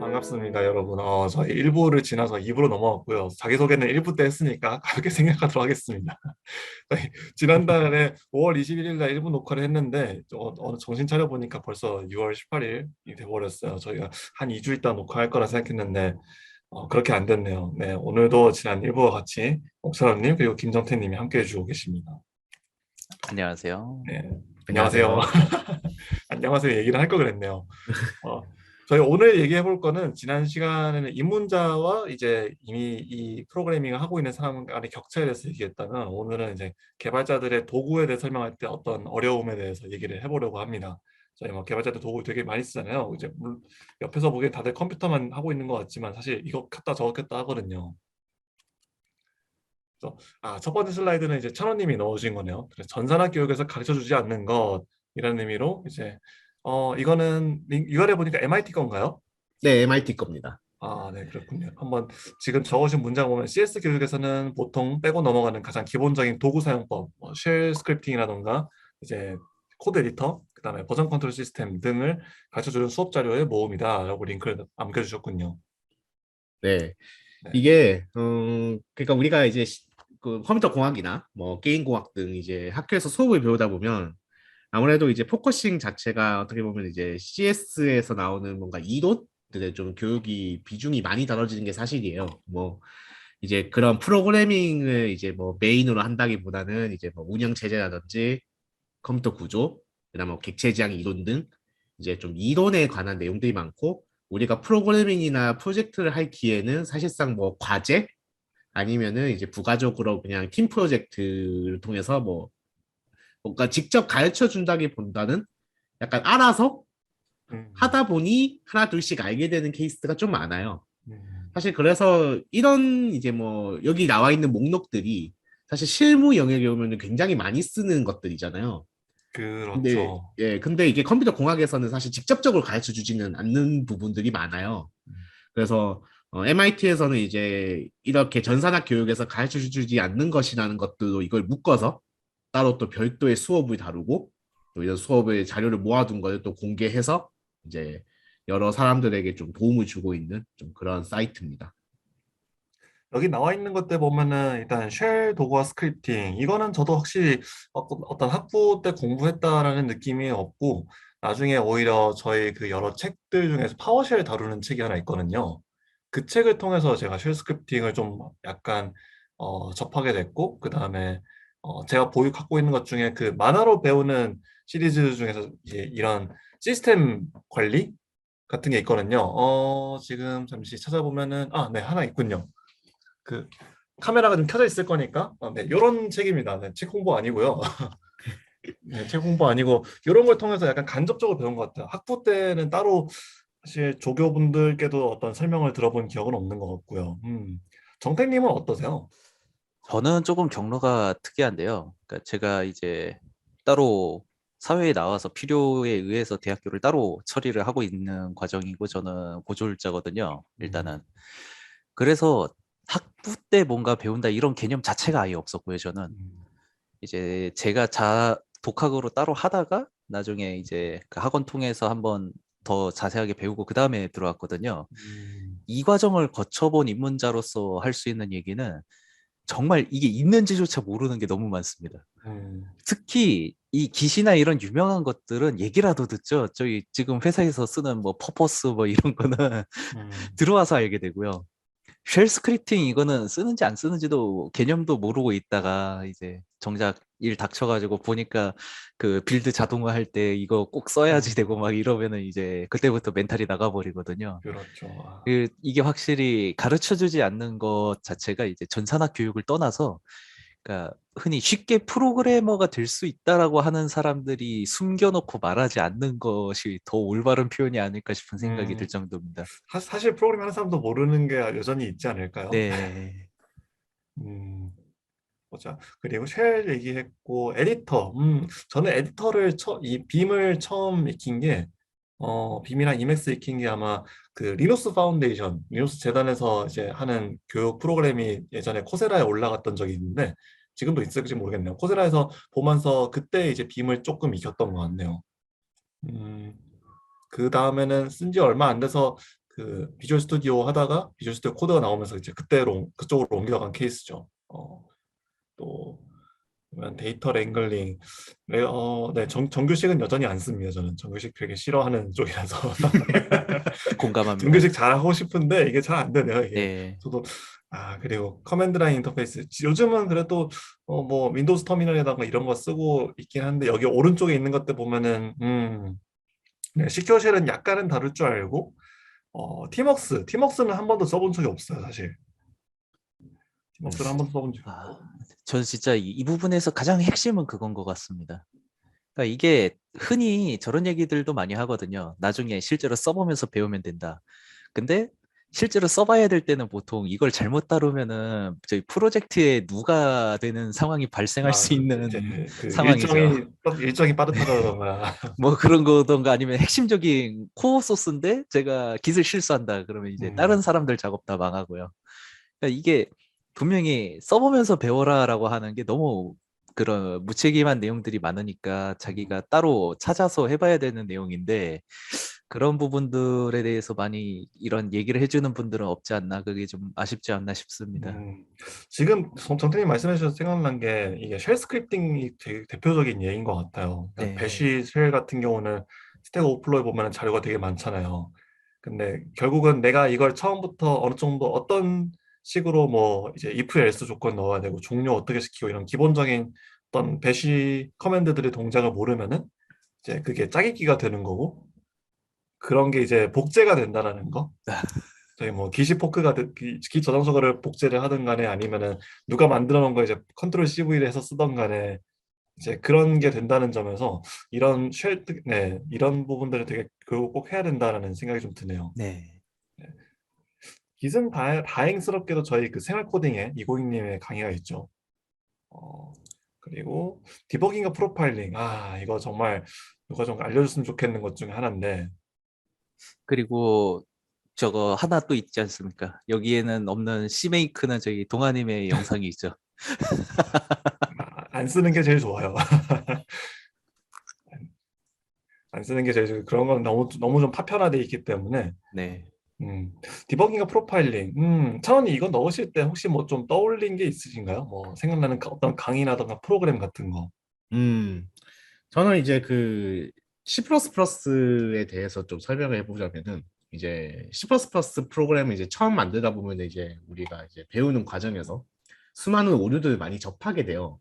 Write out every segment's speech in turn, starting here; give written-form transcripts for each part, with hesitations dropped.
반갑습니다, 여러분. 저희 1부를 지나서 2부로 넘어왔고요. 자기소개는 1부 때 했으니까 가볍게 생각하도록 하겠습니다. 저희 지난달에 5월 21일 날 1부 녹화를 했는데 정신 차려보니까 벌써 6월 18일이 돼버렸어요. 저희가 한 2주 있다 녹화할 거라 생각했는데 그렇게 안 됐네요. 네, 오늘도 지난 1부와 같이 옥철님 그리고 김정태님이 함께 해주고 계십니다. 안녕하세요. 네, 안녕하세요. 안녕하세요. 안녕하세요 얘기를 할 걸 그랬네요. 어, 저희 오늘 얘기해 볼 거는 지난 시간에는 입문자와 이제 이미 이 프로그래밍을 하고 있는 사람 간의 격차에 대해서 얘기했다면 오늘은 이제 개발자들의 도구에 대해 설명할 때 어떤 어려움에 대해서 얘기를 해보려고 합니다. 저희 뭐 개발자들 도구 되게 많이 쓰잖아요. 이제 옆에서 보기엔 다들 컴퓨터만 하고 있는 것 같지만 사실 이거 켰다 저거 켰다 하거든요. 그래서 첫 번째 슬라이드는 이제 찬호님이 넣으신 거네요. 그래서 전산학 교육에서 가르쳐 주지 않는 것이라는 의미로 이제 이거는 URL 보니까 MIT 건가요? 네, MIT 겁니다. 네, 그렇군요. 한번 지금 적으신 문장 보면 CS 교육에서는 보통 빼고 넘어가는 가장 기본적인 도구 사용법, 쉘 스크립팅이라던가 이제 코드 에디터, 그다음에 버전 컨트롤 시스템 등을 가르쳐주는 수업 자료의 모음이다라고 링크를 남겨주셨군요. 네, 네. 이게 그러니까 우리가 이제 그 컴퓨터 공학이나 뭐 게임 공학 등 이제 학교에서 수업을 배우다 보면 아무래도 이제 포커싱 자체가 어떻게 보면 이제 CS에서 나오는 뭔가 이론들의 좀 교육이 비중이 많이 다뤄지는 게 사실이에요. 뭐 이제 그런 프로그래밍을 이제 뭐 메인으로 한다기보다는 이제 뭐 운영 체제라든지 컴퓨터 구조, 그다음에 뭐 객체 지향 이론 등 이제 좀 이론에 관한 내용들이 많고 우리가 프로그래밍이나 프로젝트를 할 기회는 사실상 뭐 과제 아니면은 이제 부가적으로 그냥 팀 프로젝트를 통해서 뭐 뭔가 직접 가르쳐 준다기보다는 약간 알아서 음, 하다 보니 하나 둘씩 알게 되는 케이스가 좀 많아요. 음, 사실 그래서 이런 이제 뭐 여기 나와 있는 목록들이 사실 실무 영역에 오면 굉장히 많이 쓰는 것들이잖아요. 근데 그렇죠. 근데 이게 컴퓨터 공학에서는 사실 직접적으로 가르쳐 주지는 않는 부분들이 많아요. 그래서 MIT에서는 이제 이렇게 전산학 교육에서 가르쳐 주지 않는 것이라는 것들로 이걸 묶어서 따로 또 별도의 수업을 다루고 또 이런 수업의 자료를 모아둔 걸 또 공개해서 이제 여러 사람들에게 좀 도움을 주고 있는 좀 그런 사이트입니다. 여기 나와 있는 것들 보면은 일단 쉘 도구와 스크립팅 이거는 저도 확실히 어떤 학부 때 공부했다라는 느낌이 없고 나중에 오히려 저희 그 여러 책들 중에서 파워쉘 다루는 책이 하나 있거든요. 그 책을 통해서 제가 쉘 스크립팅을 좀 약간 접하게 됐고 그 다음에 제가 갖고 있는 것 중에 그 만화로 배우는 시리즈 중에서 이런 시스템 관리 같은 게 있거든요. 지금 잠시 찾아보면은 네 하나 있군요. 그 카메라가 좀 켜져 있을 거니까 네, 이런 책입니다. 네, 책 홍보 아니고요. 네, 책 홍보 아니고 이런 걸 통해서 약간 간접적으로 배운 것 같아요. 학부 때는 따로 사실 조교분들께도 어떤 설명을 들어본 기억은 없는 것 같고요. 정택님은 어떠세요? 저는 조금 경로가 특이한데요. 그러니까 제가 이제 따로 사회에 나와서 필요에 의해서 대학교를 따로 처리를 하고 있는 과정이고 저는 고졸자거든요. 음, 일단은. 그래서 학부 때 뭔가 배운다 이런 개념 자체가 아예 없었고요. 저는 음, 이제 제가 독학으로 따로 하다가 나중에 이제 그 학원 통해서 한번 더 자세하게 배우고 그 다음에 들어왔거든요. 음, 이 과정을 거쳐본 입문자로서 할 수 있는 얘기는 정말 이게 있는지조차 모르는 게 너무 많습니다. 음, 특히 이 기시나 이런 유명한 것들은 얘기라도 듣죠. 저희 지금 회사에서 쓰는 뭐 퍼포스 뭐 이런 거는 음, 들어와서 알게 되고요. 쉘 스크립팅 이거는 쓰는지 안 쓰는지도 개념도 모르고 있다가 이제 정작 일 닥쳐가지고 보니까 그 빌드 자동화 할 때 이거 꼭 써야지 되고 막 이러면은 이제 그때부터 멘탈이 나가버리거든요. 그렇죠. 이게 확실히 가르쳐 주지 않는 것 자체가 이제 전산학 교육을 떠나서 그러니까 흔히 쉽게 프로그래머가 될 수 있다라고 하는 사람들이 숨겨놓고 말하지 않는 것이 더 올바른 표현이 아닐까 싶은 생각이 들 음, 정도입니다. 사실 프로그램 하는 사람도 모르는 게 여전히 있지 않을까요? 네. 음, 보자. 그리고 쉘 얘기했고 에디터. 저는 에디터를 이 빔을 처음 익힌 게 빔이랑 이맥스 익힌 게 아마 그 리눅스 파운데이션, 리눅스 재단에서 이제 하는 교육 프로그램이 예전에 코세라에 올라갔던 적이 있는데 지금도 있을지 모르겠네요. 코세라에서 보면서 그때 이제 빔을 조금 익혔던 것 같네요. 음, 그 다음에는 쓴 지 얼마 안 돼서 그 비주얼 스튜디오 하다가 비주얼 스튜디오 코드가 나오면서 이제 그때로 그쪽으로 옮겨간 케이스죠. 또 그러면 데이터 랭글링, 네, 정규식은 여전히 안 씁니다. 저는 정규식 되게 싫어하는 쪽이라서 공감합니다. 정규식 잘하고 싶은데 이게 잘 안 되네요. 이게 네. 저도 그리고 커맨드 라인 인터페이스 요즘은 그래도 뭐 윈도우즈 터미널에다가 이런 거 쓰고 있긴 한데 여기 오른쪽에 있는 것들 보면은 네, 시큐어 쉘은 약간은 다룰 줄 알고 팀웍스는 한 번도 써본 적이 없어요, 사실. 음. 팀웍스를 한 번도 써본 적이 아, 없고. 저는 진짜 이 부분에서 가장 핵심은 그건 것 같습니다. 그러니까 이게 흔히 저런 얘기들도 많이 하거든요. 나중에 실제로 써보면서 배우면 된다. 근데 실제로 써봐야 될 때는 보통 이걸 잘못 다루면은 저희 프로젝트에 누가 되는 상황이 발생할 수 이제 있는 그 상황이죠. 일정이 빠듯하다던가. 뭐 그런 거던가 아니면 핵심적인 코어 소스인데 제가 깃을 실수한다. 그러면 이제 다른 사람들 작업 다 망하고요. 그러니까 이게 분명히 써보면서 배워라라고 하는 게 너무 그런 무책임한 내용들이 많으니까 자기가 따로 찾아서 해봐야 되는 내용인데 그런 부분들에 대해서 많이 이런 얘기를 해주는 분들은 없지 않나 그게 좀 아쉽지 않나 싶습니다. 지금 정태님 말씀해 주셔서 생각난 게 이게 쉘 스크립팅이 되게 대표적인 예인 것 같아요. 그러니까 네, 배시 쉘 같은 경우는 스택 오버플로에 보면 자료가 되게 많잖아요. 근데 결국은 내가 이걸 처음부터 어느 정도 어떤 식으로 뭐 이제 if else 조건 넣어야 되고 종료 어떻게 시키고 이런 기본적인 어떤 배시 커맨드들의 동작을 모르면은 이제 그게 짜깁기가 되는 거고 그런 게 이제 복제가 된다라는 거. 저희 뭐 기시 포크가 기 저장소를 복제를 하든 간에 아니면은 누가 만들어 놓은 거 이제 컨트롤 CV를 해서 쓰던 간에 이제 그런 게 된다는 점에서 이런 부분들을 되게 교육 꼭 해야 된다라는 생각이 좀 드네요. 네. 네. 기승 다행스럽게도 저희 그 생활 코딩에 이고잉님의 강의가 있죠. 그리고 디버깅과 프로파일링. 이거 정말 누가 좀 알려줬으면 좋겠는 것 중에 하나인데 그리고 저거 하나 또 있지 않습니까? 여기에는 없는 C메이크는 저희 동아님의 영상이 있죠. 안 쓰는 게 제일 좋아요. 안 쓰는 게 제일 좋아요. 그런 건 너무 좀 파편화돼 있기 때문에 네. 디버깅과 프로파일링. 차원이 이거 넣으실 때 혹시 뭐 좀 떠올린 게 있으신가요? 뭐 생각나는 어떤 강의라던가 프로그램 같은 거. 음, 저는 이제 그 C++에 대해서 좀 설명을 해보자면은 이제 C++ 프로그램을 이제 처음 만들다 보면 이제 우리가 이제 배우는 과정에서 수많은 오류들을 많이 접하게 돼요.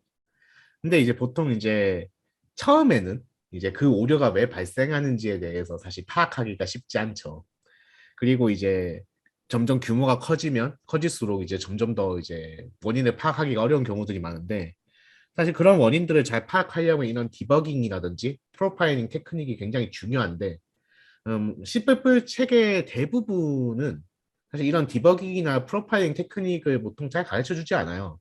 근데 이제 보통 이제 처음에는 이제 그 오류가 왜 발생하는지에 대해서 사실 파악하기가 쉽지 않죠. 그리고 이제 점점 규모가 커지면 커질수록 이제 점점 더 이제 원인을 파악하기가 어려운 경우들이 많은데 사실 그런 원인들을 잘 파악하려면 이런 디버깅이라든지 프로파일링 테크닉이 굉장히 중요한데 C++ 책의 대부분은 사실 이런 디버깅이나 프로파일링 테크닉을 보통 잘 가르쳐 주지 않아요.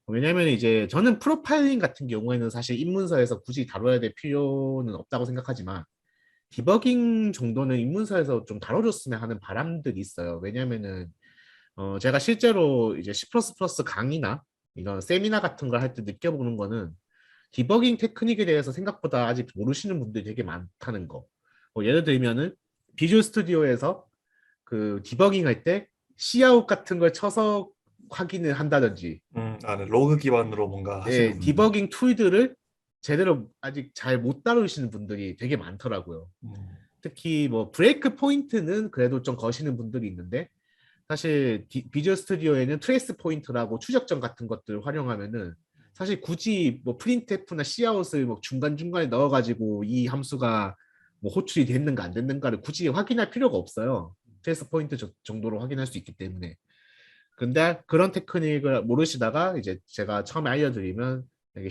왜냐면 이제 저는 프로파일링 같은 경우에는 사실 입문서에서 굳이 다뤄야 될 필요는 없다고 생각하지만 디버깅 정도는 입문서에서 좀 다뤄줬으면 하는 바람들이 있어요. 왜냐면은 제가 실제로 이제 C++ 강의나 이런 세미나 같은 걸 할 때 느껴보는 거는 디버깅 테크닉에 대해서 생각보다 아직 모르시는 분들이 되게 많다는 거. 예를 들면은 비주얼 스튜디오에서 그 디버깅 할 때 Cout 같은 걸 쳐서 확인을 한다든지 네, 로그 기반으로 뭔가 하시는 분들. 디버깅 툴들을 제대로 아직 잘 못 다루시는 분들이 되게 많더라고요. 음, 특히 뭐 브레이크 포인트는 그래도 좀 거시는 분들이 있는데 사실 비주얼 스튜디오에는 트레이스 포인트라고 추적점 같은 것들을 활용하면은 사실 굳이 뭐 프린트f나 Cout을 뭐 중간중간에 넣어가지고 이 함수가 뭐 호출이 됐는가 안 됐는가를 굳이 확인할 필요가 없어요. 트레이스 포인트 정도로 확인할 수 있기 때문에. 근데 그런 테크닉을 모르시다가 이제 제가 처음에 알려드리면 되게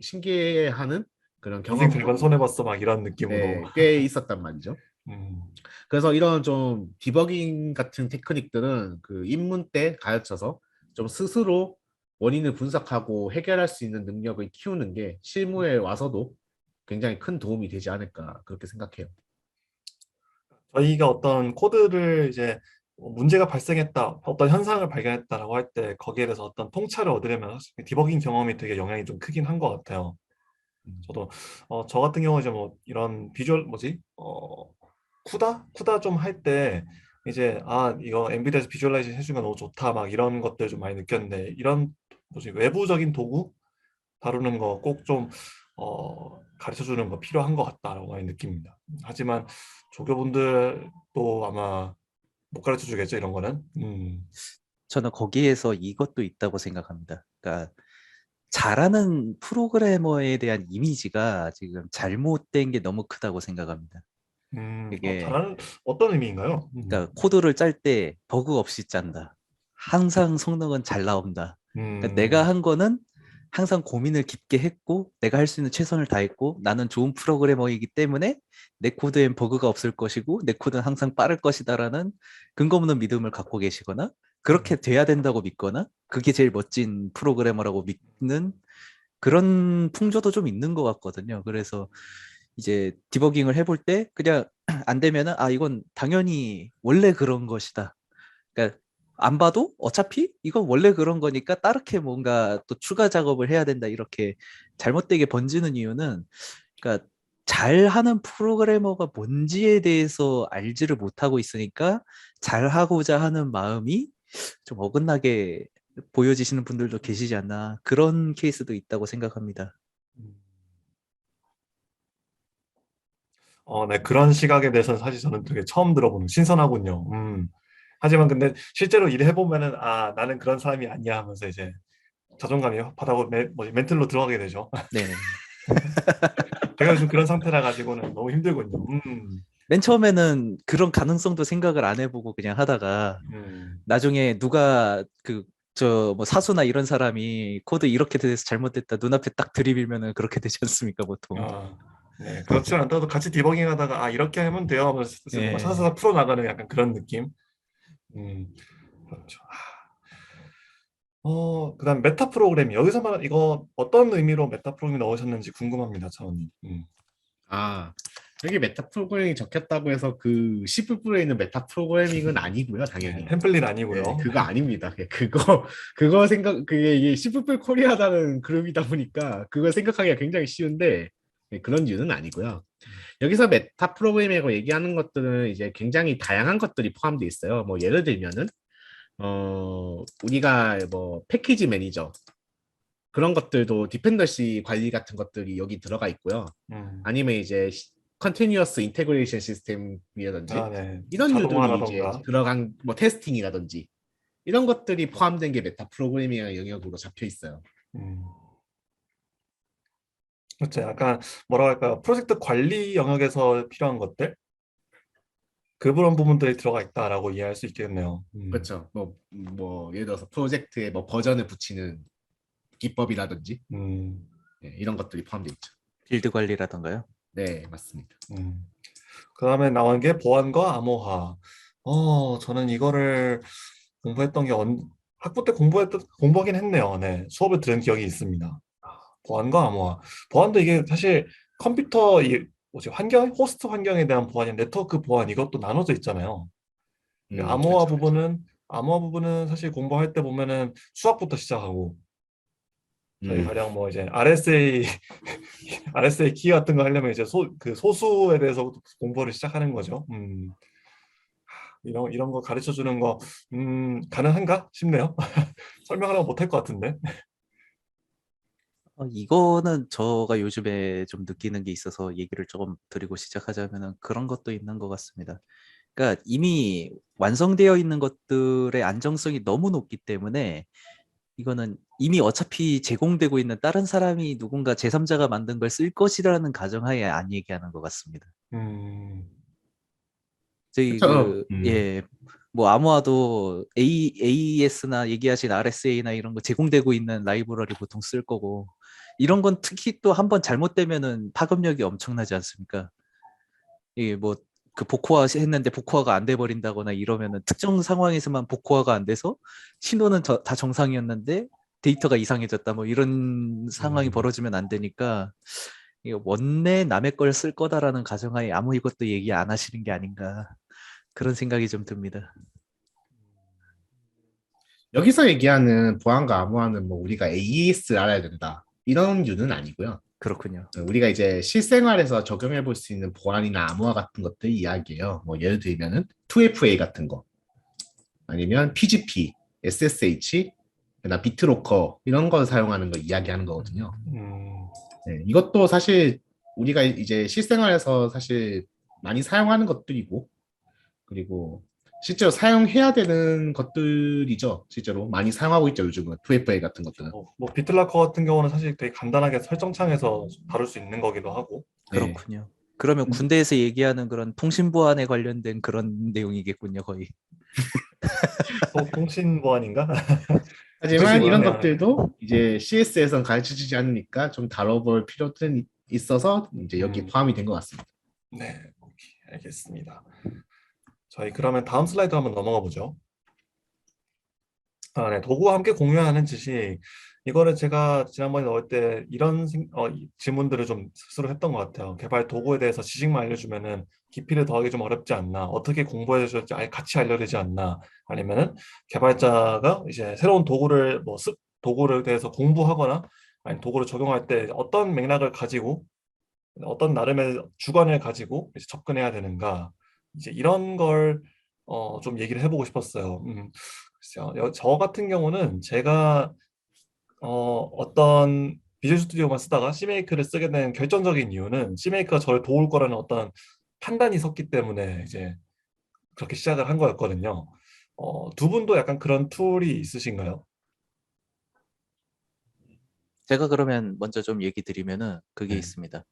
신기해하는 그런 인생 별건 경험들이 손해봤어 막 이런 느낌으로. 꽤 있었단 말이죠. 음, 그래서 이런 좀 디버깅 같은 테크닉들은 그 입문 때 가르쳐서 좀 스스로 원인을 분석하고 해결할 수 있는 능력을 키우는 게 실무에 와서도 굉장히 큰 도움이 되지 않을까 그렇게 생각해요. 저희가 어떤 코드를 이제 문제가 발생했다, 어떤 현상을 발견했다라고 할 때 거기에 대해서 어떤 통찰을 얻으려면 확실히 디버깅 경험이 되게 영향이 좀 크긴 한 것 같아요. 음. 저도 저 같은 경우 이제 뭐 이런 비주얼 뭐지 쿠다 좀 할 때 이제 아 이거 엔비디아에서 비주얼라이징 해주는 거 너무 좋다 막 이런 것들 좀 많이 느꼈는데 이런 뭐지 외부적인 도구 다루는 거 꼭 좀 가르쳐 주는 거 필요한 것 같다라고 많이 느낍니다. 하지만 조교분들도 아마 못 가르쳐 주겠죠 이런 거는. 저는 거기에서 이것도 있다고 생각합니다. 그러니까 잘하는 프로그래머에 대한 이미지가 지금 잘못된 게 너무 크다고 생각합니다. 이게 잘하는 어떤 의미인가요? 그러니까 코드를 짤 때 버그 없이 짠다. 항상 성능은 잘 나온다. 그러니까 내가 음, 한 거는 항상 고민을 깊게 했고 내가 할 수 있는 최선을 다했고 나는 좋은 프로그래머이기 때문에 내 코드엔 버그가 없을 것이고 내 코드는 항상 빠를 것이다라는 근거 없는 믿음을 갖고 계시거나 그렇게 돼야 된다고 믿거나 그게 제일 멋진 프로그래머라고 믿는 그런 풍조도 좀 있는 것 같거든요. 그래서 이제 디버깅을 해볼 때 그냥 안 되면은 아 이건 당연히 원래 그런 것이다. 그러니까 안 봐도 어차피 이건 원래 그런 거니까 따르게 뭔가 또 추가 작업을 해야 된다 이렇게 잘못되게 번지는 이유는 그러니까 잘하는 프로그래머가 뭔지에 대해서 알지를 못하고 있으니까 잘하고자 하는 마음이 좀 어긋나게 보여지시는 분들도 계시지 않나 그런 케이스도 있다고 생각합니다. 음. 네, 그런 시각에 대해서는 사실 저는 되게 처음 들어보는 신선하군요. 하지만 근데 실제로 일해보면은 아 나는 그런 사람이 아니야 하면서 이제 자존감이 바닥으로 멘틀로 들어가게 되죠. 네네. 제가 요즘 그런 상태라 가지고는 너무 힘들군요. 맨 처음에는 그런 가능성도 생각을 안 해보고 그냥 하다가 음, 나중에 누가 그 저 뭐 사수나 이런 사람이 코드 이렇게 돼서 잘못됐다 눈앞에 딱 들이밀면은 그렇게 되지 않습니까 보통. 아, 네, 그렇지 않더라도 같이 디버깅 하다가 아 이렇게 하면 돼요 하면서 뭔가 예. 사사사 풀어 나가는 약간 그런 느낌. 음, 그렇죠. 그다음 메타 프로그램 여기서 말 이거 어떤 의미로 메타 프로그램 넣으셨는지 궁금합니다, 차원님. 아, 여기 메타 프로그래밍이 적혔다고 해서 그 C++에 있는 메타 프로그래밍은 아니고요, 네, 당연히. 템플릿 네, 아니고요. 그거 아닙니다. 그거 생각, 그게 이게 C++ 코리아라는 그룹이다 보니까 그걸 생각하기가 굉장히 쉬운데 네, 그런 이유는 아니고요. 여기서 메타 프로그래밍이라고 얘기하는 것들은 이제 굉장히 다양한 것들이 포함되어 있어요. 뭐 예를 들면은 우리가 뭐 패키지 매니저 그런 것들도 디펜던시 관리 같은 것들이 여기 들어가 있고요. 음, 아니면 이제 컨티뉴어스 인테그레이션 시스템이라든지 네, 이런 류들이 이제 자동화라던가. 들어간 뭐 테스팅이라든지 이런 것들이 포함된 게 메타 프로그래밍의 영역으로 잡혀 있어요. 음, 그렇죠. 약간 뭐라고 할까요? 프로젝트 관리 영역에서 필요한 것들 그런 부분들이 들어가 있다라고 이해할 수 있겠네요. 그렇죠. 뭐 예를 들어서 프로젝트에 뭐 버전을 붙이는 기법이라든지 음, 네, 이런 것들이 포함되어 있죠. 빌드 관리라던가요. 네, 맞습니다. 그 다음에 나온 게 보안과 암호화. 저는 이거를 공부했던 게 학부 때 공부하긴 했네요. 네, 수업을 들은 기억이 있습니다. 보안과 암호화. 보안도 이게 사실 컴퓨터 뭐지 호스트 환경에 대한 보안이 네트워크 보안 이것도 나눠져 있잖아요. 암호화 그렇죠, 그렇죠. 부분은 사실 공부할 때 보면은 수학부터 시작하고 저희 음, 가령 뭐 이제 RSA 키 같은 거 하려면 이제 그 소수에 대해서 공부를 시작하는 거죠. 이런 거 가르쳐 주는 거 가능한가 싶네요. 설명하려면 못할 것 같은데. 이거는 저가 요즘에 좀 느끼는 게 있어서 얘기를 조금 드리고 시작하자면은 그런 것도 있는 것 같습니다. 그러니까 이미 완성되어 있는 것들의 안정성이 너무 높기 때문에 이거는 이미 어차피 제공되고 있는 다른 사람이 누군가 제3자가 만든 걸 쓸 것이라는 가정하에 안 얘기하는 것 같습니다. 음, 저희 그렇죠. 예, 뭐 아무와도 AES나 얘기하신 RSA나 이런 거 제공되고 있는 라이브러리 보통 쓸 거고 이런 건 특히 또 한번 잘못되면은 파급력이 엄청나지 않습니까? 이게 뭐 그 복호화 했는데 복호화가 안 돼 버린다거나 이러면은 특정 상황에서만 복호화가 안 돼서 신호는 다 정상이었는데 데이터가 이상해졌다 뭐 이런 상황이 음. 벌어지면 안 되니까 이거 원래 남의 걸 쓸 거다라는 가정하에 아무 이것도 얘기 안 하시는 게 아닌가 그런 생각이 좀 듭니다. 여기서 얘기하는 보안과 암호화는 뭐 우리가 AES 알아야 된다. 이런 류는 아니고요. 그렇군요. 우리가 이제 실생활에서 적용해 볼 수 있는 보안이나 암호화 같은 것들 이야기예요. 뭐 예를 들면은 2FA 같은 거, 아니면 PGP, SSH, 나 비트로커 이런 걸 사용하는 거 이야기하는 거거든요. 음, 네, 이것도 사실 우리가 이제 실생활에서 사실 많이 사용하는 것들이고, 그리고 실제로 사용해야 되는 것들이죠. 실제로 많이 사용하고 있죠. 요즘은 2FA 같은 것들은. 뭐 비틀라커 같은 경우는 사실 되게 간단하게 설정창에서 다룰 수 있는 거기도 하고. 네. 그렇군요. 그러면 군대에서 얘기하는 그런 통신 보안에 관련된 그런 내용이겠군요, 거의. 통신 보안인가? 통신 하지만 이런 보안이야. 것들도 이제 CS에선 가르쳐 주지 않으니까 좀 다뤄볼 필요는 있어서 이제 여기 음, 포함이 된 것 같습니다. 네, 오케이, 알겠습니다. 저희 그러면 다음 슬라이드 한번 넘어가 보죠. 아, 네. 도구와 함께 공유하는 지식. 이거를 제가 지난번에 넣을 때 이런 질문들을 좀 스스로 했던 것 같아요. 개발 도구에 대해서 지식만 알려주면은 깊이를 더하기 좀 어렵지 않나? 어떻게 공부해 줄지 같이 알려야 되지 않나? 아니면은 개발자가 이제 새로운 도구를 도구를 대해서 공부하거나 아니 도구를 적용할 때 어떤 맥락을 가지고 어떤 나름의 주관을 가지고 이제 접근해야 되는가? 이제 이런 걸 좀 얘기를 해보고 싶었어요. 글쎄요. 저 같은 경우는 제가 어떤 비주얼 스튜디오만 쓰다가 C메이크를 쓰게 된 결정적인 이유는 C메이크가 저를 도울 거라는 어떤 판단이 섰기 때문에 이제 그렇게 시작을 한 거였거든요. 두 분도 약간 그런 툴이 있으신가요? 제가 그러면 먼저 좀 얘기 드리면은 그게 네. 있습니다.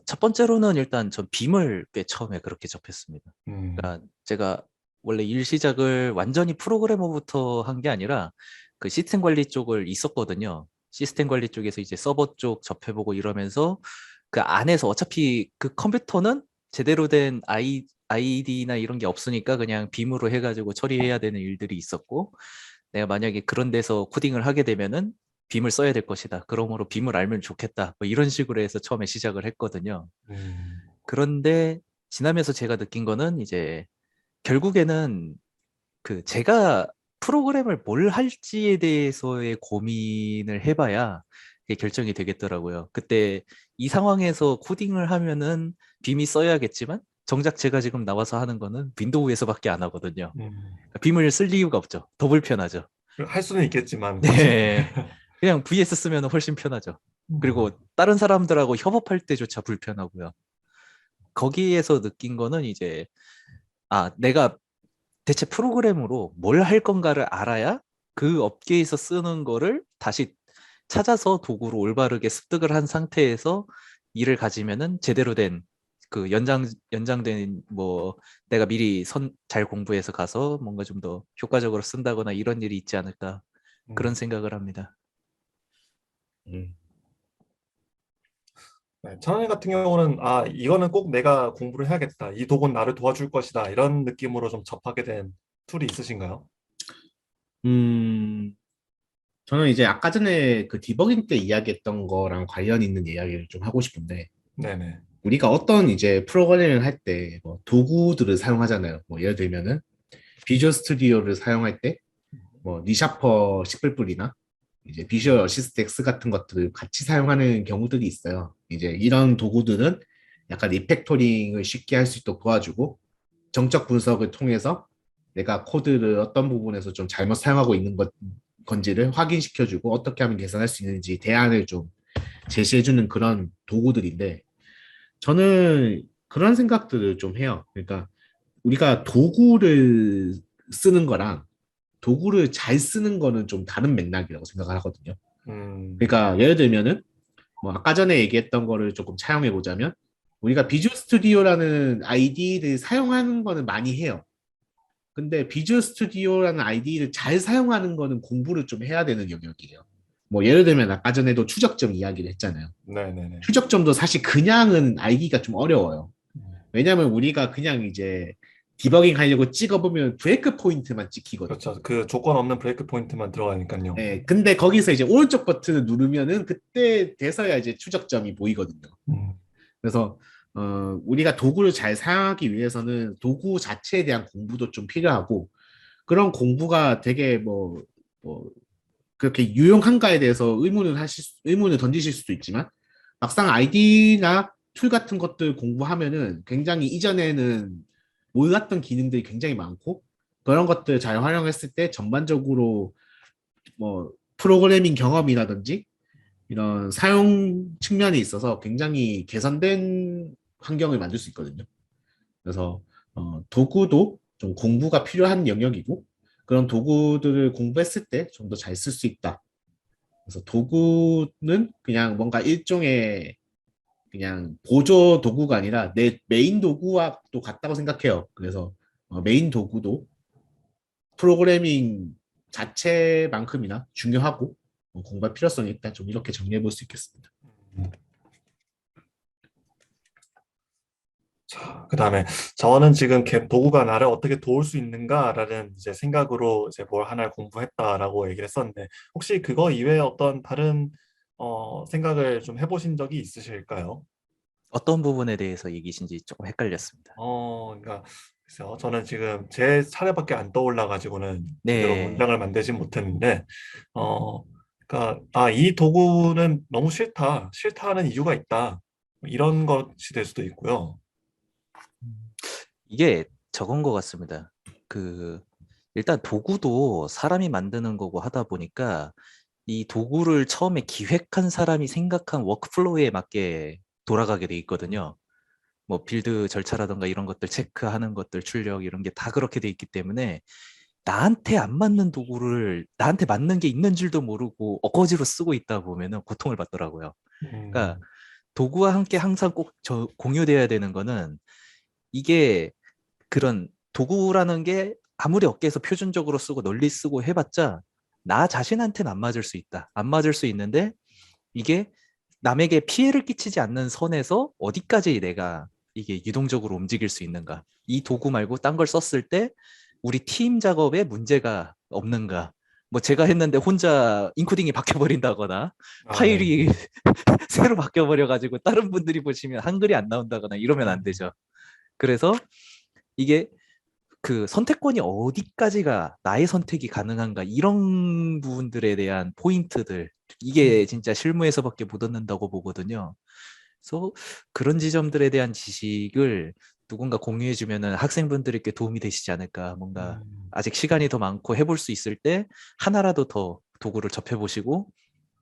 첫 번째로는 일단 전 빔을 꽤 처음에 그렇게 접했습니다. 음, 그러니까 제가 원래 일 시작을 완전히 프로그래머부터 한 게 아니라 그 시스템 관리 쪽을 있었거든요. 시스템 관리 쪽에서 이제 서버 쪽 접해보고 이러면서 그 안에서 어차피 그 컴퓨터는 제대로 된 아이디나 이런 게 없으니까 그냥 빔으로 해가지고 처리해야 되는 일들이 있었고 내가 만약에 그런 데서 코딩을 하게 되면은 빔을 써야 될 것이다. 그러므로 빔을 알면 좋겠다. 뭐 이런 식으로 해서 처음에 시작을 했거든요. 음, 그런데 지나면서 제가 느낀 거는 이제 결국에는 그 제가 프로그램을 뭘 할지에 대해서의 고민을 해봐야 그게 결정이 되겠더라고요. 그때 이 상황에서 코딩을 하면은 빔이 써야겠지만 정작 제가 지금 나와서 하는 거는 윈도우에서밖에 안 하거든요. 음. 빔을 쓸 이유가 없죠. 더 불편하죠. 할 수는 있겠지만 굳이. 네. 그냥 VS 쓰면 훨씬 편하죠. 그리고 음, 다른 사람들하고 협업할 때조차 불편하고요. 거기에서 느낀 거는 이제 내가 대체 프로그램으로 뭘 할 건가를 알아야 그 업계에서 쓰는 거를 다시 찾아서 도구로 올바르게 습득을 한 상태에서 일을 가지면은 제대로 된 그 연장된 뭐 내가 미리 잘 공부해서 가서 뭔가 좀 더 효과적으로 쓴다거나 이런 일이 있지 않을까 그런 음. 생각을 합니다. 음. 네, 천원이 같은 경우는 이거는 꼭 내가 공부를 해야겠다. 이 도구는 나를 도와줄 것이다. 이런 느낌으로 좀 접하게 된 툴이 있으신가요? 음, 저는 이제 아까 전에 그 디버깅 때 이야기했던 거랑 관련 있는 이야기를 좀 하고 싶은데, 네네. 우리가 어떤 이제 프로그래밍을 할 때 뭐 도구들을 사용하잖아요. 뭐 예를 들면은 비주얼 스튜디오를 사용할 때 뭐 니샤퍼 10불불이나 이제 비주얼 어시스트 X 같은 것들을 같이 사용하는 경우들이 있어요. 이제 이런 도구들은 약간 리팩토링을 쉽게 할 수 있도록 도와주고 정적 분석을 통해서 내가 코드를 어떤 부분에서 좀 잘못 사용하고 있는 건지를 확인시켜주고 어떻게 하면 개선할 수 있는지 대안을 좀 제시해주는 그런 도구들인데 저는 그런 생각들을 좀 해요. 그러니까 우리가 도구를 쓰는 거랑 도구를 잘 쓰는 거는 좀 다른 맥락이라고 생각을 하거든요. 음, 그러니까 예를 들면은 뭐 아까 전에 얘기했던 거를 조금 차용해 보자면 우리가 비주얼 스튜디오라는 아이디를 사용하는 거는 많이 해요. 근데 비주얼 스튜디오라는 아이디를 잘 사용하는 거는 공부를 좀 해야 되는 영역이에요. 뭐 예를 들면 아까 전에도 추적점 이야기를 했잖아요. 네네네. 추적점도 사실 그냥은 알기가 좀 어려워요. 음, 왜냐면 우리가 그냥 이제 디버깅 하려고 찍어보면 브레이크 포인트만 찍히거든요. 그렇죠. 그 조건 없는 브레이크 포인트만 들어가니까요. 예, 근데 거기서 이제 오른쪽 버튼을 누르면은 그때 돼서야 이제 추적점이 보이거든요. 음, 그래서 우리가 도구를 잘 사용하기 위해서는 도구 자체에 대한 공부도 좀 필요하고 그런 공부가 되게 뭐 그렇게 유용한가에 대해서 의문을 던지실 수도 있지만 막상 아이디나 툴 같은 것들 공부하면은 굉장히 이전에는 몰랐던 기능들이 굉장히 많고 그런 것들 잘 활용했을 때 전반적으로 뭐 프로그래밍 경험이라든지 이런 사용 측면에 있어서 굉장히 개선된 환경을 만들 수 있거든요. 그래서 도구도 좀 공부가 필요한 영역이고 그런 도구들을 공부했을 때 좀 더 잘 쓸 수 있다. 그래서 도구는 그냥 뭔가 일종의 그냥 보조 도구가 아니라 내 메인 도구와 또 같다고 생각해요. 그래서 메인 도구도 프로그래밍 자체만큼이나 중요하고 공부할 필요성이 있다. 좀 이렇게 정리해 볼 수 있겠습니다. 자, 그다음에 저는 지금 도구가 나를 어떻게 도울 수 있는가라는 이제 생각으로 이제 뭘 하나를 공부했다라고 얘기를 했었는데 혹시 그거 이외에 어떤 다른 생각을 좀 해보신 적이 있으실까요? 어떤 부분에 대해서 얘기신지 조금 헷갈렸습니다. 그러니까 글쎄요. 저는 지금 제 차례밖에 안 떠올라 가지고는 제대로 네. 문장을 만들진 못했는데 그러니까 이 도구는 너무 싫다. 싫다는 이유가 있다. 이런 것이 될 수도 있고요. 이게 저건 것 같습니다. 그 일단 도구도 사람이 만드는 거고 하다 보니까 이 도구를 처음에 기획한 사람이 생각한 워크플로우에 맞게 돌아가게 돼 있거든요. 뭐 빌드 절차라든가 이런 것들 체크하는 것들 출력 이런 게 다 그렇게 돼 있기 때문에 나한테 안 맞는 도구를 나한테 맞는 게 있는 줄도 모르고 어거지로 쓰고 있다 보면은 고통을 받더라고요. 그러니까 음, 도구와 함께 항상 꼭 공유돼야 되는 거는 이게 그런 도구라는 게 아무리 업계에서 표준적으로 쓰고 널리 쓰고 해봤자 나 자신한테는 안 맞을 수 있다. 안 맞을 수 있는데 이게 남에게 피해를 끼치지 않는 선에서 어디까지 내가 이게 유동적으로 움직일 수 있는가. 이 도구 말고 딴 걸 썼을 때 우리 팀 작업에 문제가 없는가. 뭐 제가 했는데 혼자 인코딩이 바뀌어버린다거나 네. 파일이 새로 바뀌어버려가지고 다른 분들이 보시면 한글이 안 나온다거나 이러면 안 되죠. 그래서 이게 그 선택권이 어디까지가 나의 선택이 가능한가 이런 부분들에 대한 포인트들 이게 진짜 실무에서밖에 못 얻는다고 보거든요. 그래서 그런 지점들에 대한 지식을 누군가 공유해 주면은 학생분들에게 도움이 되시지 않을까. 뭔가 음, 아직 시간이 더 많고 해볼 수 있을 때 하나라도 더 도구를 접해보시고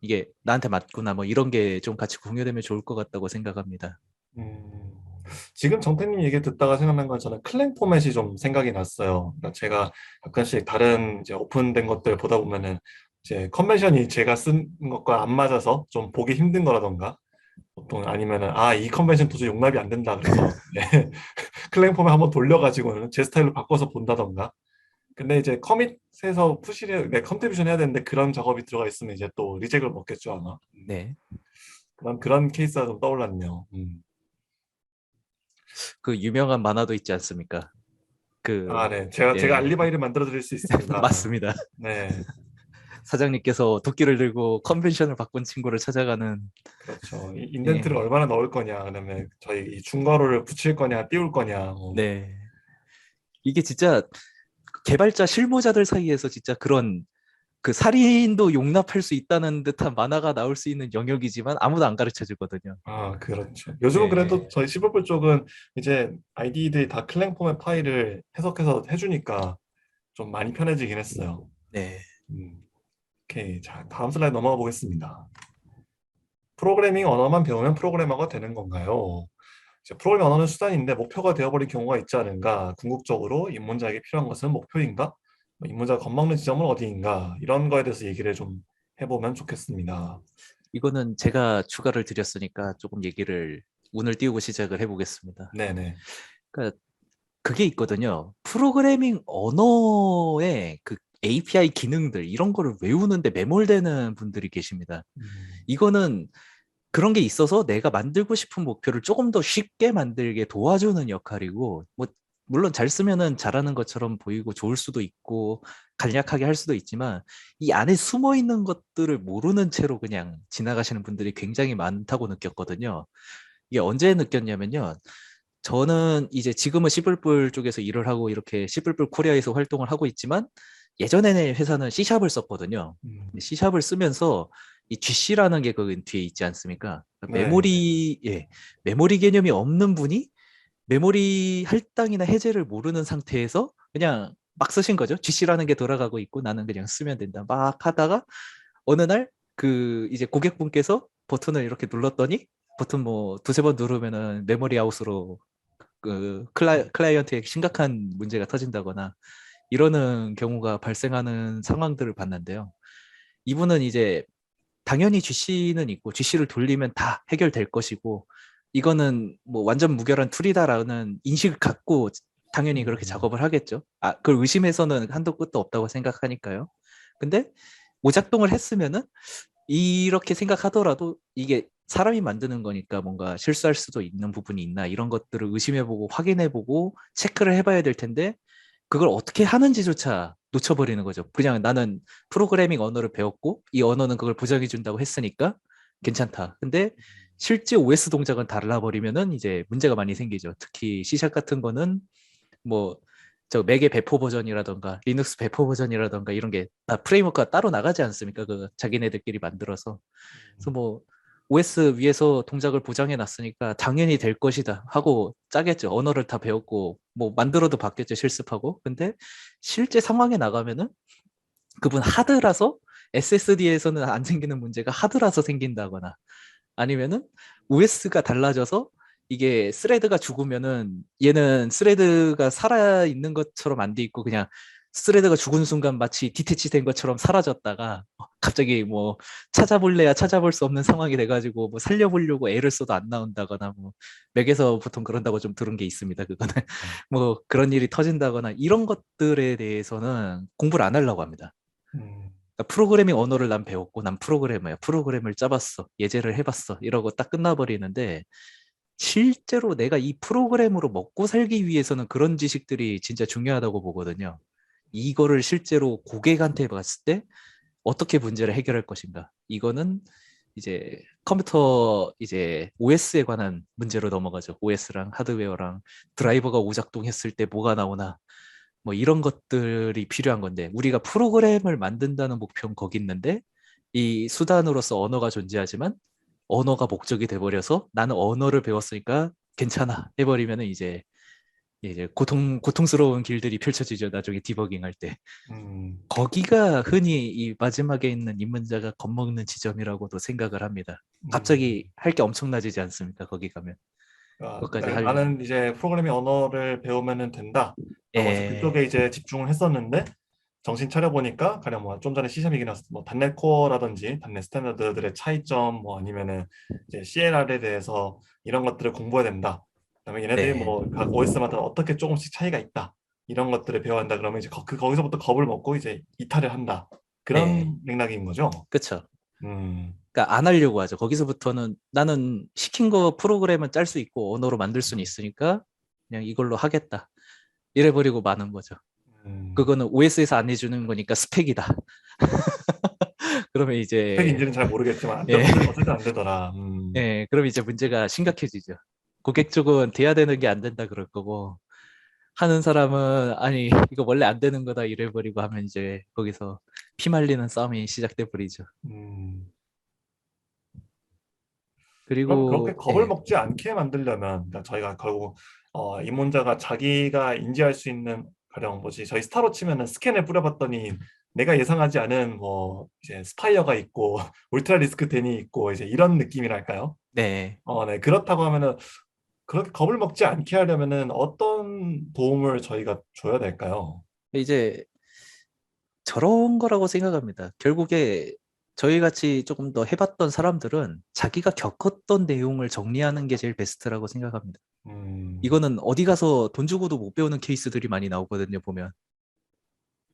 이게 나한테 맞구나 뭐 이런 게 좀 같이 공유되면 좋을 것 같다고 생각합니다. 음. 지금 정태님 얘기 듣다가 생각난 건 저는 클랭 포맷이 좀 생각이 났어요. 그러니까 제가 가끔씩 다른 이제 오픈된 것들 보다 보면은 이제 컨벤션이 제가 쓴 것과 안 맞아서 좀 보기 힘든 거라던가 보통 아니면은 이 컨벤션 도저히 용납이 안 된다 그래서 네. 클랭 포맷 한번 돌려가지고는 제 스타일로 바꿔서 본다던가 근데 이제 커밋에서 푸시를 컨트리뷰션 해야 되는데 그런 작업이 들어가 있으면 이제 또 리젝을 먹겠죠 아마. 네. 그런 케이스가 좀 떠올랐네요. 그 유명한 만화도 있지 않습니까? 그 네. 제가 예. 알리바이를 만들어 드릴 수 있습니다. 맞습니다. 네. 사장님께서 도끼를 들고 컨벤션을 바꾼 친구를 찾아가는 그렇죠. 예. 인덴트를 얼마나 넣을 거냐, 그다음에 저희 이 중괄호를 붙일 거냐, 띄울 거냐. 네. 이게 진짜 개발자 실무자들 사이에서 진짜 그런 그 살인도 용납할 수 있다는 듯한 만화가 나올 수 있는 영역이지만 아무도 안 가르쳐 주거든요. 그렇죠. 요즘은 그래도 예. 저희 시버블 쪽은 이제 아이디들이 다 클랭 포맷 파일을 해석해서 해주니까 좀 많이 편해지긴 했어요. 네. 음, 오케이. 자, 다음 슬라이드 넘어가 보겠습니다. 프로그래밍 언어만 배우면 프로그래머가 되는 건가요? 이제 프로그래밍 언어는 수단인데 목표가 되어버린 경우가 있지 않은가? 궁극적으로 입문자에게 필요한 것은 목표인가? 입문자가 겁먹는 지점은 어디인가? 이런 거에 대해서 얘기를 좀 해보면 좋겠습니다. 이거는 제가 추가를 드렸으니까 조금 얘기를 운을 띄우고 시작을 해보겠습니다. 네네. 그러니까 그게 있거든요. 프로그래밍 언어의 그 API 기능들 이런 거를 외우는데 매몰되는 분들이 계십니다. 음, 이거는 그런 게 있어서 내가 만들고 싶은 목표를 조금 더 쉽게 만들게 도와주는 역할이고, 뭐, 물론 잘 쓰면은 잘하는 것처럼 보이고 좋을 수도 있고, 간략하게 할 수도 있지만, 이 안에 숨어 있는 것들을 모르는 채로 그냥 지나가시는 분들이 굉장히 많다고 느꼈거든요. 이게 언제 느꼈냐면요. 저는 이제 지금은 씨뿔뿔 쪽에서 일을 하고 이렇게 씨뿔뿔 코리아에서 활동을 하고 있지만, 예전에는 회사는 C샵을 썼거든요. 음, C샵을 쓰면서 이 GC라는 게 그 뒤에 있지 않습니까? 네. 메모리 개념이 없는 분이 메모리 할당이나 해제를 모르는 상태에서 그냥 막 쓰신 거죠. GC라는 게 돌아가고 있고 나는 그냥 쓰면 된다. 막 하다가 어느 날 그 이제 고객분께서 버튼을 이렇게 눌렀더니 버튼 뭐 두세 번 누르면은 메모리 아웃으로 그 클라이언트에 심각한 문제가 터진다거나 이러는 경우가 발생하는 상황들을 봤는데요. 이분은 이제 당연히 GC는 있고 GC를 돌리면 다 해결될 것이고 이거는 뭐 완전 무결한 툴이다라는 인식을 갖고 당연히 그렇게 작업을 하겠죠. 그걸 의심해서는 한도 끝도 없다고 생각하니까요. 근데 오작동을 했으면은 이렇게 생각하더라도 이게 사람이 만드는 거니까 뭔가 실수할 수도 있는 부분이 있나 이런 것들을 의심해보고 확인해보고 체크를 해봐야 될 텐데 그걸 어떻게 하는지조차 놓쳐버리는 거죠. 그냥 나는 프로그래밍 언어를 배웠고 이 언어는 그걸 보장해준다고 했으니까 괜찮다. 근데 실제 OS 동작은 달라버리면은 이제 문제가 많이 생기죠. 특히 C# 같은 거는 뭐 저 맥의 배포 버전이라던가 리눅스 배포 버전이라던가 이런 게 다 프레임워크가 따로 나가지 않습니까? 그 자기네들끼리 만들어서. 그래서 뭐 OS 위에서 동작을 보장해 놨으니까 당연히 될 것이다 하고 짜겠죠. 언어를 다 배웠고 뭐 만들어도 봤겠죠. 실습하고. 근데 실제 상황에 나가면은 그분 하드라서 SSD에서는 안 생기는 문제가 하드라서 생긴다거나 아니면은 OS가 달라져서 이게 스레드가 죽으면은 얘는 스레드가 살아 있는 것처럼 안 돼 있고 그냥 스레드가 죽은 순간 마치 디태치 된 것처럼 사라졌다가 갑자기 뭐 찾아볼래야 찾아볼 수 없는 상황이 돼가지고 뭐 살려보려고 애를 써도 안 나온다거나 뭐 맥에서 보통 그런다고 좀 들은 게 있습니다. 그거는 뭐 그런 일이 터진다거나 이런 것들에 대해서는 공부를 안 하려고 합니다. 음, 그러니까 프로그래밍 언어를 난 배웠고 난 프로그래머야. 프로그램을 짜봤어. 예제를 해봤어. 이러고 딱 끝나버리는데 실제로 내가 이 프로그램으로 먹고 살기 위해서는 그런 지식들이 진짜 중요하다고 보거든요. 이거를 실제로 고객한테 봤을 때 어떻게 문제를 해결할 것인가. 이거는 이제 컴퓨터 이제 OS에 관한 문제로 넘어가죠. OS랑 하드웨어랑 드라이버가 오작동했을 때 뭐가 나오나 뭐 이런 것들이 필요한 건데 우리가 프로그램을 만든다는 목표는 거기 있는데 이 수단으로서 언어가 존재하지만 언어가 목적이 돼버려서 나는 언어를 배웠으니까 괜찮아 해버리면은 이제 고통스러운 길들이 펼쳐지죠. 나중에 디버깅 할 때. 음, 거기가 흔히 이 마지막에 있는 입문자가 겁먹는 지점이라고도 생각을 합니다. 음. 갑자기 할 게 엄청나지지 않습니까? 거기 가면. 그것까지 할, 나는 이제 프로그래밍 언어를 배우면은 된다. 라고 해서 예, 그쪽에 이제 집중을 했었는데 정신 차려 보니까 가령 뭐 좀 전에 C샵이긴 했어 뭐 단넷 코어라든지 단넷 스탠다드들의 차이점 뭐 아니면은 이제 CLR에 대해서 이런 것들을 공부해야 된다. 그다음에 얘네들이 네, 뭐 각 OS마다 어떻게 조금씩 차이가 있다. 이런 것들을 배워야 한다. 그러면 이제 거기서부터 겁을 먹고 이제 이탈을 한다. 네, 그런 맥락인 거죠. 그쵸. 음, 그러니까 안 하려고 하죠. 거기서부터는 나는 시킨 거 프로그램은 짤 수 있고 언어로 만들 수는 있으니까 그냥 이걸로 하겠다. 이래버리고 마는 거죠. 음. 그거는 OS에서 안 해주는 거니까 스펙이다. 그러면 이제 스펙인지는 잘 모르겠지만 예, 어쨌든 안 되더라. 예, 그럼 이제 문제가 심각해지죠. 고객 쪽은 돼야 되는 게 안 된다 그럴 거고 하는 사람은 아니 이거 원래 안 되는 거다 이래버리고 하면 이제 거기서 피말리는 싸움이 시작돼 버리죠. 음. 그럼 그렇게 그리고 겁을 먹지 않게 만들려면 그러니까 저희가 결국 입문자가 자기가 인지할 수 있는 가령 뭐지 저희 스타로 치면은 스캔을 뿌려봤더니 내가 예상하지 않은 뭐 이제 스파이어가 있고 울트라 리스크 댄이 있고 이제 이런 느낌이랄까요? 네, 네 그렇다고 하면은 그렇게 겁을 먹지 않게 하려면은 어떤 도움을 저희가 줘야 될까요? 이제 저런 거라고 생각합니다. 결국에 저희 같이 조금 더 해봤던 사람들은 자기가 겪었던 내용을 정리하는 게 제일 베스트라고 생각합니다. 음, 이거는 어디 가서 돈 주고도 못 배우는 케이스들이 많이 나오거든요, 보면.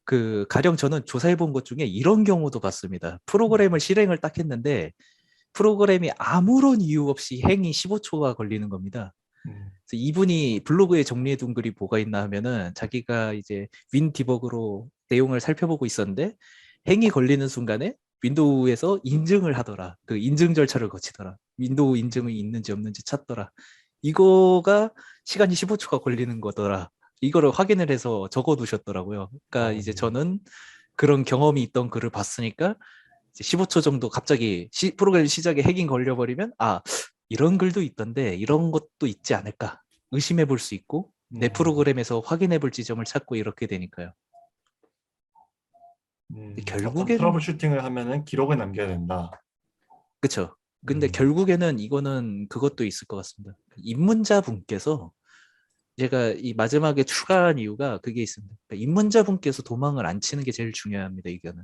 그 가령 저는 조사해 본 것 중에 이런 경우도 봤습니다. 프로그램을 실행을 딱 했는데 프로그램이 아무런 이유 없이 행이 15초가 걸리는 겁니다. 음, 그래서 이분이 블로그에 정리해 둔 글이 뭐가 있나 하면은 자기가 이제 윈 디버그로 내용을 살펴보고 있었는데 행이 걸리는 순간에 윈도우에서 인증을 하더라. 그 인증 절차를 거치더라. 윈도우 인증이 있는지 없는지 찾더라. 이거가 시간이 15초가 걸리는 거더라. 이거를 확인을 해서 적어 두셨더라고요. 그러니까 어, 이제 저는 그런 경험이 있던 글을 봤으니까 이제 15초 정도 갑자기 프로그램 시작에 핵인 걸려버리면 아 이런 글도 있던데 이런 것도 있지 않을까 의심해 볼 수 있고 내 프로그램에서 확인해 볼 지점을 찾고 이렇게 되니까요. 어떤 트러블 결국에는 슈팅을 하면은 기록을 남겨야 된다. 그쵸. 근데 음, 결국에는 이거는 그것도 있을 것 같습니다. 입문자분께서 제가 이 마지막에 추가한 이유가 그게 있습니다. 그러니까 입문자분께서 도망을 안 치는 게 제일 중요합니다. 이거는.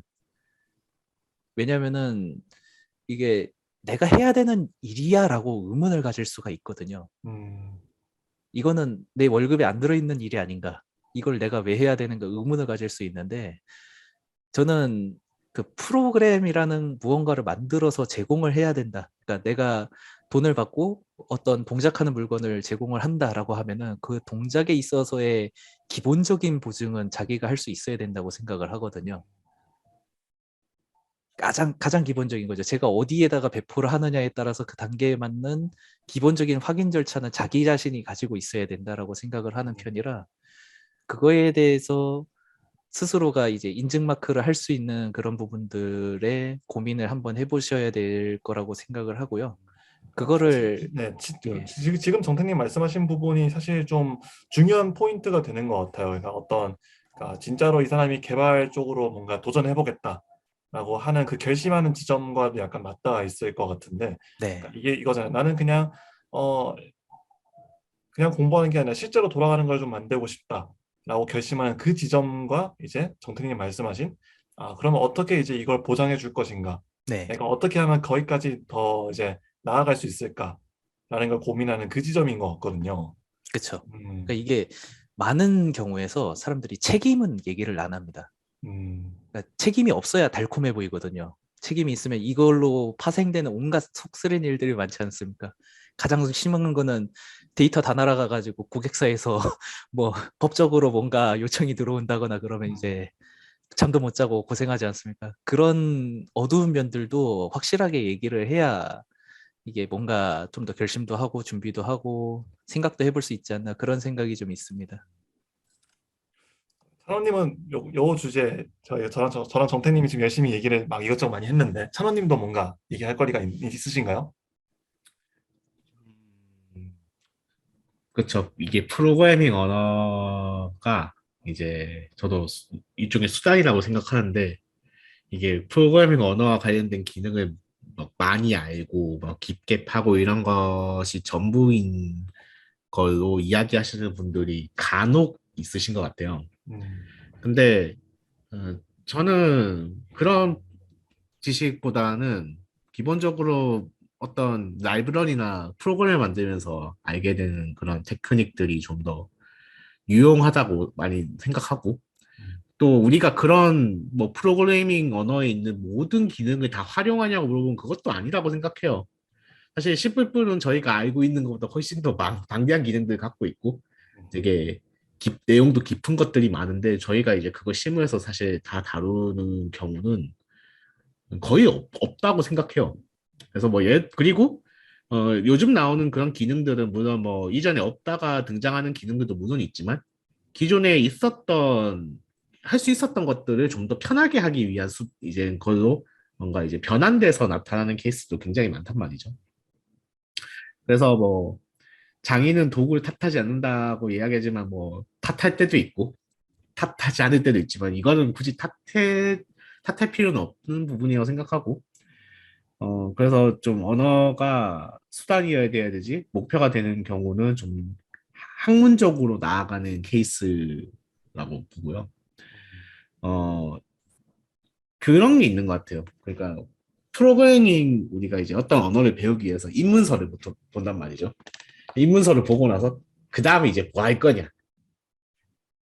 왜냐면은 이게 내가 해야 되는 일이야라고 의문을 가질 수가 있거든요. 음, 이거는 내 월급에 안 들어있는 일이 아닌가. 이걸 내가 왜 해야 되는가 의문을 가질 수 있는데 저는 그 프로그램이라는 무언가를 만들어서 제공을 해야 된다. 그러니까 내가 돈을 받고 어떤 동작하는 물건을 제공을 한다라고 하면은 그 동작에 있어서의 기본적인 보증은 자기가 할 수 있어야 된다고 생각을 하거든요. 가장 기본적인 거죠. 제가 어디에다가 배포를 하느냐에 따라서 그 단계에 맞는 기본적인 확인 절차는 자기 자신이 가지고 있어야 된다라고 생각을 하는 편이라 그거에 대해서 스스로가 이제 인증 마크를 할 수 있는 그런 부분들에 고민을 한번 해보셔야 될 거라고 생각을 하고요. 그거를 네, 예, 지금 정태님 말씀하신 부분이 사실 좀 중요한 포인트가 되는 것 같아요. 그러니까 진짜로 이 사람이 개발 쪽으로 뭔가 도전해보겠다라고 하는 그 결심하는 지점과도 약간 맞닿아 있을 것 같은데, 네, 그러니까 이게 이거잖아요. 나는 어, 그냥 공부하는 게 아니라 실제로 돌아가는 걸 좀 만들고 싶다라고 결심하는 그 지점과 이제 정태님 말씀하신 그러면 어떻게 이제 이걸 보장해 줄 것인가? 네, 내가 어떻게 하면 거기까지 더 이제 나아갈 수 있을까라는 걸 고민하는 그 지점인 것 같거든요. 그렇죠. 그러니까 음, 이게 많은 경우에서 사람들이 책임은 얘기를 안 합니다. 음, 그러니까 책임이 없어야 달콤해 보이거든요. 책임이 있으면 이걸로 파생되는 온갖 속쓰린 일들이 많지 않습니까? 가장 심한 거는 데이터 다 날아가가지고 고객사에서 뭐 법적으로 뭔가 요청이 들어온다거나 그러면 음. 이제 잠도 못 자고 고생하지 않습니까? 그런 어두운 면들도 확실하게 얘기를 해야 이게 뭔가 좀 더 결심도 하고 준비도 하고 생각도 해볼 수 있지 않나 그런 생각이 좀 있습니다. 찬원님은 요 주제 저랑 정태님이 지금 열심히 얘기를 막 이것저것 많이 했는데 찬원님도 뭔가 얘기할 거리가 있으신가요? 음, 그쵸. 이게 프로그래밍 언어가 이제 저도 일종의 수단이라고 생각하는데 이게 프로그래밍 언어와 관련된 기능을 막 많이 알고 막 깊게 파고 이런 것이 전부인 걸로 이야기하시는 분들이 간혹 있으신 것 같아요. 음, 근데 저는 그런 지식보다는 기본적으로 어떤 라이브러리나 프로그램을 만들면서 알게 되는 그런 테크닉들이 좀 더 유용하다고 많이 생각하고 음, 또 우리가 그런 뭐 프로그래밍 언어에 있는 모든 기능을 다 활용하냐고 물어보면 그것도 아니라고 생각해요. 사실 C++은 저희가 알고 있는 것보다 훨씬 더 방대한 기능들 갖고 있고 되게 내용도 깊은 것들이 많은데 저희가 이제 그거 실무에서 사실 다 다루는 경우는 거의 없다고 생각해요. 그래서 그리고 요즘 나오는 그런 기능들은 물론 뭐 이전에 없다가 등장하는 기능들도 물론 있지만 기존에 있었던 할 수 있었던 것들을 좀 더 편하게 하기 위한 이제 걸로 뭔가 이제 변환돼서 나타나는 케이스도 굉장히 많단 말이죠. 그래서 뭐 장인은 도구를 탓하지 않는다고 이야기하지만 뭐 탓할 때도 있고 탓하지 않을 때도 있지만 이거는 굳이 탓할 필요는 없는 부분이라고 생각하고 그래서 좀 언어가 수단이어야 돼야 되지 목표가 되는 경우는 좀 학문적으로 나아가는 케이스라고 보고요. 어, 그런 게 있는 것 같아요. 그러니까 프로그래밍 우리가 이제 어떤 언어를 배우기 위해서 입문서를 부터 본단 말이죠. 입문서를 보고 나서 그 다음에 이제 뭐 할 거냐.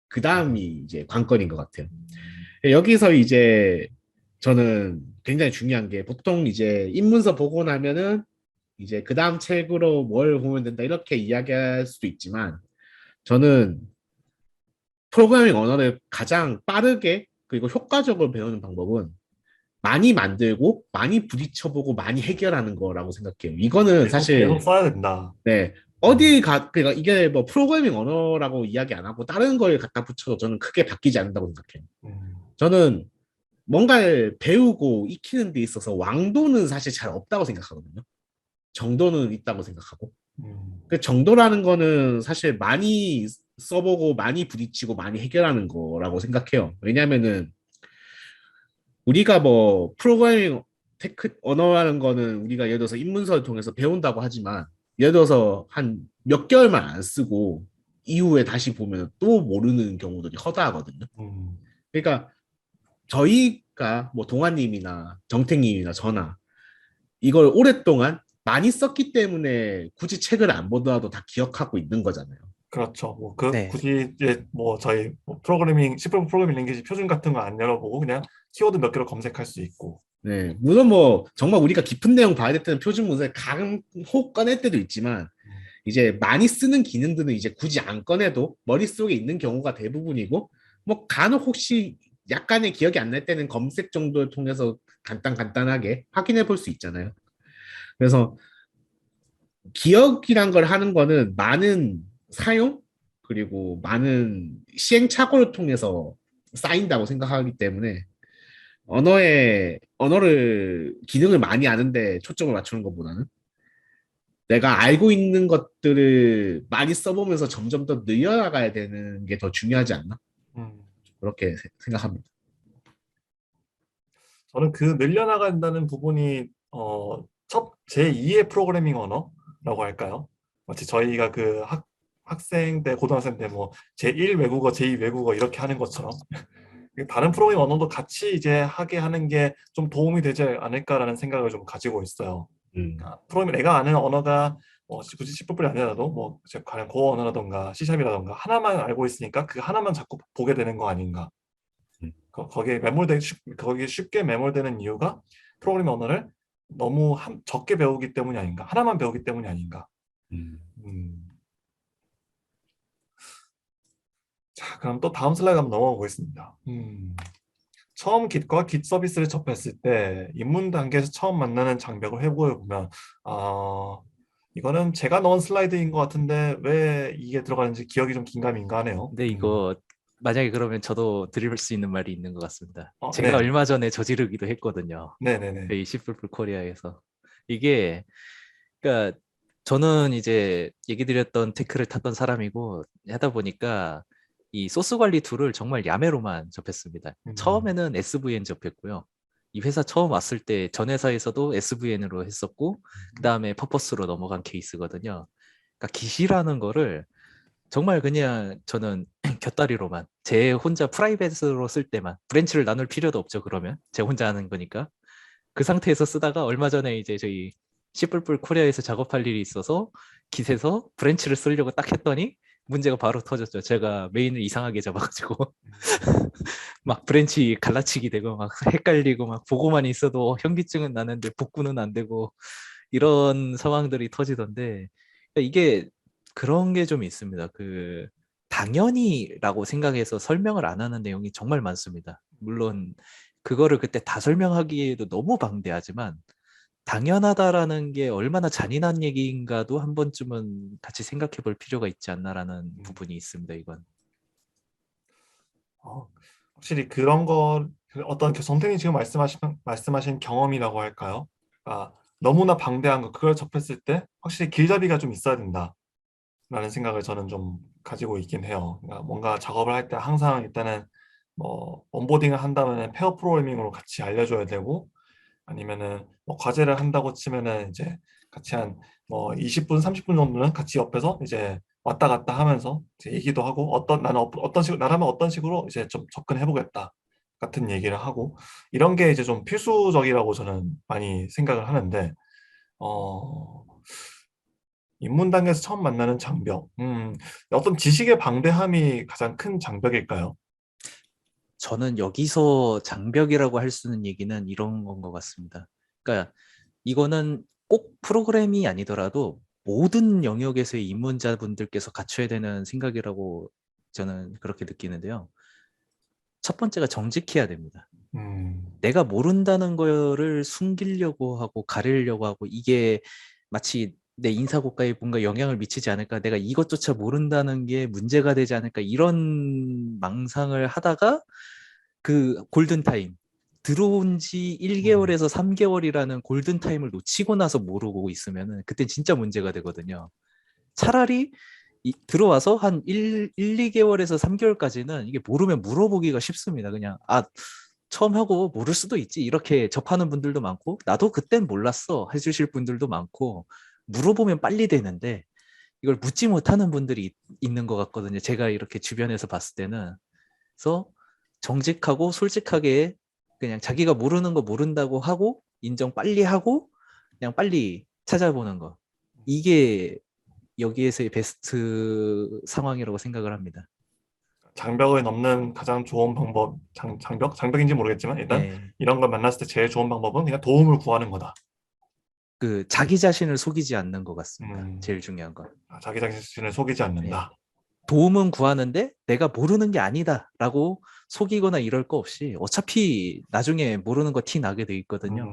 그 다음이 이제 관건인 것 같아요. 여기서 이제 저는 굉장히 중요한 게 보통 이제 입문서 보고 나면은 이제 그 다음 책으로 뭘 보면 된다 이렇게 이야기할 수도 있지만 저는 프로그래밍 언어를 가장 빠르게 그리고 효과적으로 배우는 방법은 많이 만들고 많이 부딪혀보고 많이 해결하는 거라고 생각해요. 이거는 계속 사실 써야 된다. 네 음, 그러니까 이게 뭐 프로그래밍 언어라고 이야기 안 하고 다른 걸 갖다 붙여도 저는 크게 바뀌지 않는다고 생각해요. 음, 저는 뭔가를 배우고 익히는 데 있어서 왕도는 사실 잘 없다고 생각하거든요. 정도는 있다고 생각하고. 음, 그 정도라는 거는 사실 많이 써보고 많이 부딪히고 많이 해결하는 거라고 생각해요. 왜냐면은 우리가 뭐 프로그래밍 테크 언어라는 거는 우리가 예를 들어서 입문서를 통해서 배운다고 하지만 예를 들어서 한 몇 개월만 안 쓰고 이후에 다시 보면 또 모르는 경우들이 허다하거든요. 음, 그러니까 저희가 뭐 동아님이나 정택님이나 저나 이걸 오랫동안 많이 썼기 때문에 굳이 책을 안 보더라도 다 기억하고 있는 거잖아요. 그렇죠. 뭐 네. 굳이 이제 뭐 저희 뭐 프로그래밍 C 프로그래밍 랭귀지 표준 같은 거 안 열어보고 그냥 키워드 몇 개로 검색할 수 있고. 네, 물론 뭐 정말 우리가 깊은 내용 봐야 될 때는 표준 문서에 간혹 꺼낼 때도 있지만 음, 이제 많이 쓰는 기능들은 이제 굳이 안 꺼내도 머릿속에 있는 경우가 대부분이고 뭐 간혹 혹시 약간의 기억이 안 날 때는 검색 정도를 통해서 간단하게 확인해 볼 수 있잖아요. 그래서 기억이란 걸 하는 거는 많은 사용 그리고 많은 시행착오를 통해서 쌓인다고 생각하기 때문에 언어를 기능을 많이 아는데 초점을 맞추는 것보다는 내가 알고 있는 것들을 많이 써보면서 점점 더 늘려나가야 되는 게 더 중요하지 않나? 음. 그렇게 생각합니다. 저는 그 늘려나간다는 부분이 첫 제2의 프로그래밍 언어라고 할까요? 마치 저희가 그 학생 때 고등학생 때 뭐 제1 외국어, 제2 외국어 이렇게 하는 것처럼 다른 프로그래밍 언어도 같이 이제 하게 하는 게 좀 도움이 되지 않을까라는 생각을 좀 가지고 있어요. 음, 그러니까 프로그래밍 내가 아는 언어가 뭐 굳이 C++이 아니라도 뭐 과연 고어 언어라던가 C샵이라던가 하나만 알고 있으니까 그 하나만 자꾸 보게 되는 거 아닌가? 음, 거기에 쉽게 매몰되는 이유가 프로그래밍 언어를 너무 적게 배우기 때문이 아닌가? 하나만 배우기 때문이 아닌가? 음. 음. 자, 그럼 또 다음 슬라이드 한번 넘어가 보겠습니다. 처음 Git과 Git 서비스를 접했을 때 입문 단계에서 처음 만나는 장벽을 회고해 보면 이거는 제가 넣은 슬라이드인 것 같은데 왜 이게 들어가는지 기억이 좀 긴가민가하네요. 근데 이거 만약에 그러면 저도 드릴 수 있는 말이 있는 것 같습니다. 제가 네, 얼마 전에 저지르기도 했거든요. 네네네. 저희 시풀풀 코리아에서. 이게 그러니까 저는 이제 얘기 드렸던 테크를 탔던 사람이고 하다 보니까 이 소스 관리 툴을 정말 야매로만 접했습니다. 음, 처음에는 SVN 접했고요. 이 회사 처음 왔을 때 전 회사에서도 SVN으로 했었고 그다음에 퍼포스로 넘어간 케이스거든요. 그러니까 깃이라는 거를 정말 그냥 저는 곁다리로만 제 혼자 프라이빗으로 쓸 때만 브랜치를 나눌 필요도 없죠. 그러면 제 혼자 하는 거니까 그 상태에서 쓰다가 얼마 전에 이제 저희 씨뿔뿔 코리아에서 작업할 일이 있어서 깃에서 브랜치를 쓰려고 딱 했더니 문제가 바로 터졌죠. 제가 메인을 이상하게 잡아가지고 막 브랜치 갈라치기 되고 막 헷갈리고 막 보고만 있어도 현기증은 나는데 복구는 안 되고 이런 상황들이 터지던데 그러니까 이게 그런 게 좀 있습니다. 그 당연히라고 생각해서 설명을 안 하는 내용이 정말 많습니다. 물론 그거를 그때 다 설명하기에도 너무 방대하지만 당연하다라는 게 얼마나 잔인한 얘기인가도 한 번쯤은 같이 생각해 볼 필요가 있지 않나라는 음. 부분이 있습니다. 이건. 어, 확실히 그런 거 어떤 정태님 지금 말씀하신 경험이라고 할까요? 아, 너무나 방대한 거 그걸 접했을 때 확실히 길잡이가 좀 있어야 된다라는 생각을 저는 좀 가지고 있긴 해요. 그러니까 뭔가 작업을 할 때 항상 일단은 뭐 온보딩을 한다면 페어 프로그래밍으로 같이 알려줘야 되고 아니면은 뭐 과제를 한다고 치면은 이제 같이 한 뭐 20분, 30분 정도는 같이 옆에서 이제 왔다 갔다 하면서 이제 얘기도 하고 나는 어떤 식으로 나라면 어떤 식으로 이제 좀 접근해 보겠다 같은 얘기를 하고 이런 게 이제 좀 필수적이라고 저는 많이 생각을 하는데 어 입문 단계에서 처음 만나는 장벽 어떤 지식의 방대함이 가장 큰 장벽일까요? 저는 여기서 장벽이라고 할 수 있는 얘기는 이런 건 것 같습니다. 그러니까 이거는 꼭 프로그램이 아니더라도 모든 영역에서의 입문자분들께서 갖춰야 되는 생각이라고 저는 그렇게 느끼는데요. 첫 번째가 정직해야 됩니다. 음, 내가 모른다는 거를 숨기려고 하고 가리려고 하고 이게 마치 내 인사고과에 뭔가 영향을 미치지 않을까, 내가 이것조차 모른다는 게 문제가 되지 않을까 이런 망상을 하다가 그 골든타임 들어온 지 1개월에서 3개월이라는 골든타임을 놓치고 나서 모르고 있으면은 그때 진짜 문제가 되거든요. 차라리 들어와서 한 2개월에서 3개월까지는 이게 모르면 물어보기가 쉽습니다. 그냥, 처음 하고 모를 수도 있지. 이렇게 접하는 분들도 많고, 나도 그땐 몰랐어. 해주실 분들도 많고, 물어보면 빨리 되는데, 이걸 묻지 못하는 분들이 있는 것 같거든요. 제가 이렇게 주변에서 봤을 때는. 그래서 정직하고 솔직하게 그냥 자기가 모르는 거 모른다고 하고, 인정 빨리 하고, 그냥 빨리 찾아보는 거. 이게 여기에서의 베스트 상황이라고 생각을 합니다. 장벽을 넘는 가장 좋은 방법, 장벽인지 모르겠지만 일단 예. 이런 걸 만났을 때 제일 좋은 방법은 그냥 도움을 구하는 거다. 그 자기 자신을 속이지 않는 것 같습니다. 음, 제일 중요한 건. 자기 자신을 속이지 예. 않는다. 도움은 구하는데 내가 모르는 게 아니다라고 속이거나 이럴 거 없이 어차피 나중에 모르는 거 티 나게 돼 있거든요.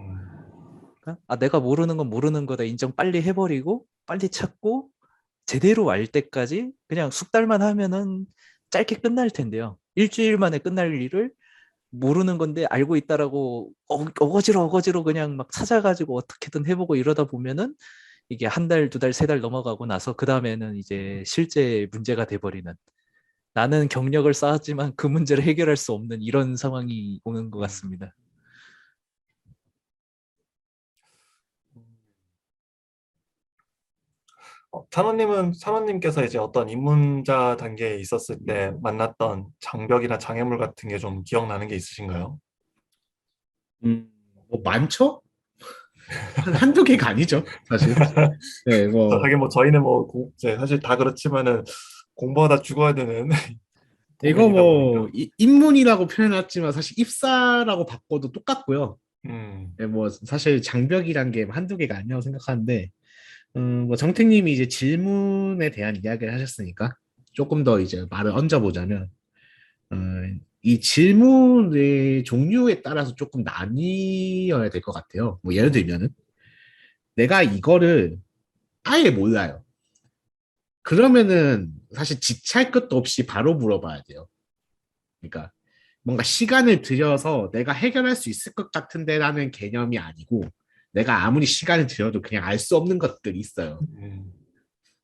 그러니까 내가 모르는 건 모르는 거다 인정 빨리 해버리고 빨리 찾고 제대로 알 때까지 그냥 숙달만 하면은 짧게 끝날 텐데요. 일주일 만에 끝날 일을 모르는 건데 알고 있다라고 어거지로 그냥 막 찾아가지고 어떻게든 해보고 이러다 보면은 이게 한 달, 두 달, 세 달 넘어가고 나서 그 다음에는 이제 실제 문제가 돼버리는 나는 경력을 쌓았지만 그 문제를 해결할 수 없는 이런 상황이 오는 것 같습니다. 찬호님께서 이제 어떤 입문자 단계에 있었을 때 만났던 장벽이나 장애물 같은 게 좀 기억나는 게 있으신가요? 뭐 많죠? 한두 개가 아니죠, 사실. 네, 뭐 하긴 뭐 저희는 뭐 이제 사실 다 그렇지만은 공부하다 죽어야 되는 이거 고민이다 뭐 보니까. 입문이라고 표현했지만 사실 입사라고 바꿔도 똑같고요. 음, 네, 뭐 사실 장벽이란 게 한두 개가 아니라고 생각하는데, 뭐 정택님이 이제 질문에 대한 이야기를 하셨으니까 조금 더 이제 말을 얹어보자면, 어, 이 질문의 종류에 따라서 조금 나뉘어야 될 것 같아요. 뭐 예를 들면은 내가 이거를 아예 몰라요. 그러면은 사실 지체할 것도 없이 바로 물어봐야 돼요. 그러니까 뭔가 시간을 들여서 내가 해결할 수 있을 것 같은데라는 개념이 아니고 내가 아무리 시간을 들여도 그냥 알 수 없는 것들이 있어요. 음,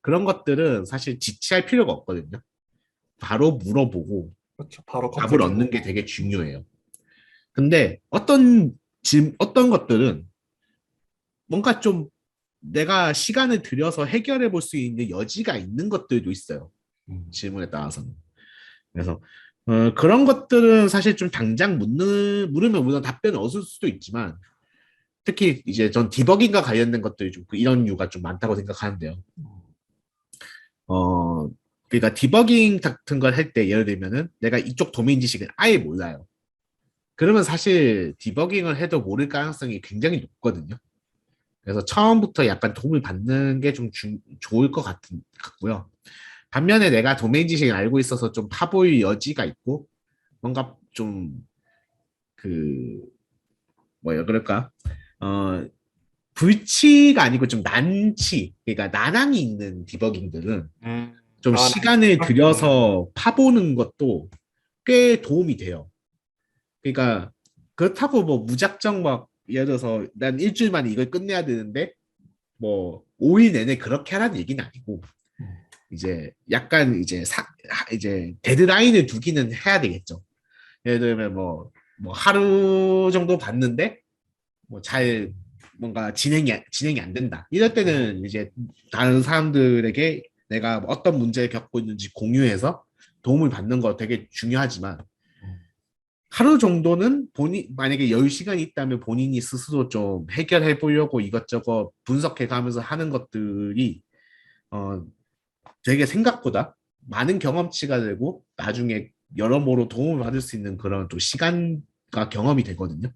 그런 것들은 사실 지체할 필요가 없거든요. 바로 물어보고 그렇죠. 바로 답을 얻는 게 검색해보고. 되게 중요해요. 근데 어떤 것들은 뭔가 좀 내가 시간을 들여서 해결해 볼 수 있는 여지가 있는 것들도 있어요. 음, 질문에 따라서는. 그래서 그런 것들은 사실 좀 당장 물으면 물론 답변을 얻을 수도 있지만 특히 이제 전 디버깅과 관련된 것들이 좀 이런 이유가 좀 많다고 생각하는데요. 어, 그러니까 디버깅 같은 걸 할 때 예를 들면은 내가 이쪽 도메인 지식을 아예 몰라요. 그러면 사실 디버깅을 해도 모를 가능성이 굉장히 높거든요. 그래서 처음부터 약간 도움을 받는 게 좀 좋을 것 같고요. 반면에 내가 도메인 지식을 알고 있어서 좀 파보일 여지가 있고 뭔가 좀 그 뭐야 그럴까 어 불치가 아니고 좀 난치 그러니까 난항이 있는 디버깅들은 좀 아, 시간을 나, 들여서 파보는 것도 꽤 도움이 돼요. 그러니까 그렇다고 뭐 무작정 막 예를 들어서 난 일주일 만에 이걸 끝내야 되는데 뭐 5일 내내 그렇게 하라는 얘기는 아니고 이제 약간 이제 데드라인을 두기는 해야 되겠죠. 예를 들면 뭐 하루 정도 봤는데 뭐 잘 뭔가 진행이 안 된다. 이럴 때는 이제 다른 사람들에게 내가 어떤 문제를 겪고 있는지 공유해서 도움을 받는 거 되게 중요하지만 하루 정도는 만약에 여유 시간이 있다면 본인이 스스로 좀 해결해 보려고 이것저것 분석해 가면서 하는 것들이 어 되게 생각보다 많은 경험치가 되고 나중에 여러모로 도움을 받을 수 있는 그런 또 시간과 경험이 되거든요.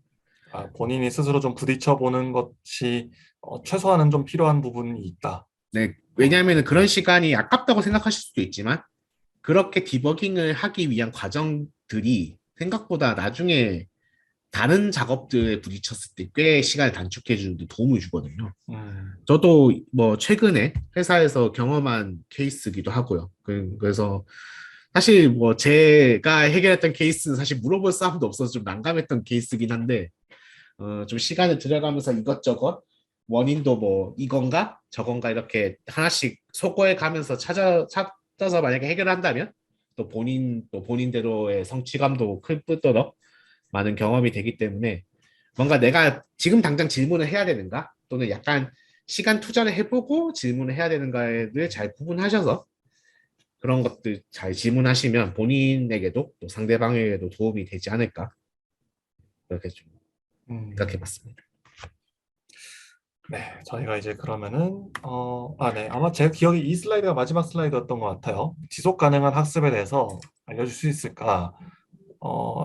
본인이 스스로 좀 부딪혀보는 것이 최소한은 좀 필요한 부분이 있다. 네, 어, 왜냐하면 그런 시간이 아깝다고 생각하실 수도 있지만 그렇게 디버깅을 하기 위한 과정들이 생각보다 나중에 다른 작업들에 부딪혔을 때 꽤 시간을 단축해 주는데 도움을 주거든요. 저도 뭐 최근에 회사에서 경험한 케이스기도 하고요. 그래서 사실 뭐 제가 해결했던 케이스는 사실 물어볼 사람도 없어서 좀 난감했던 케이스긴 한데 좀 시간을 들여가면서 이것저것 원인도 뭐 이건가 저건가 이렇게 하나씩 소거해 가면서 찾아서 만약에 해결한다면 또 본인대로의 성취감도 클 뿐더러 많은 경험이 되기 때문에 뭔가 내가 지금 당장 질문을 해야 되는가 또는 약간 시간 투자를 해보고 질문을 해야 되는가를 잘 구분하셔서 그런 것들 잘 질문하시면 본인에게도 또 상대방에게도 도움이 되지 않을까 그렇게 좀 생각해 음, 봤습니다. 네, 저희가 이제 그러면은 네, 아마 제 기억에 이 슬라이드가 마지막 슬라이드였던 것 같아요. 지속 가능한 학습에 대해서 알려줄 수 있을까?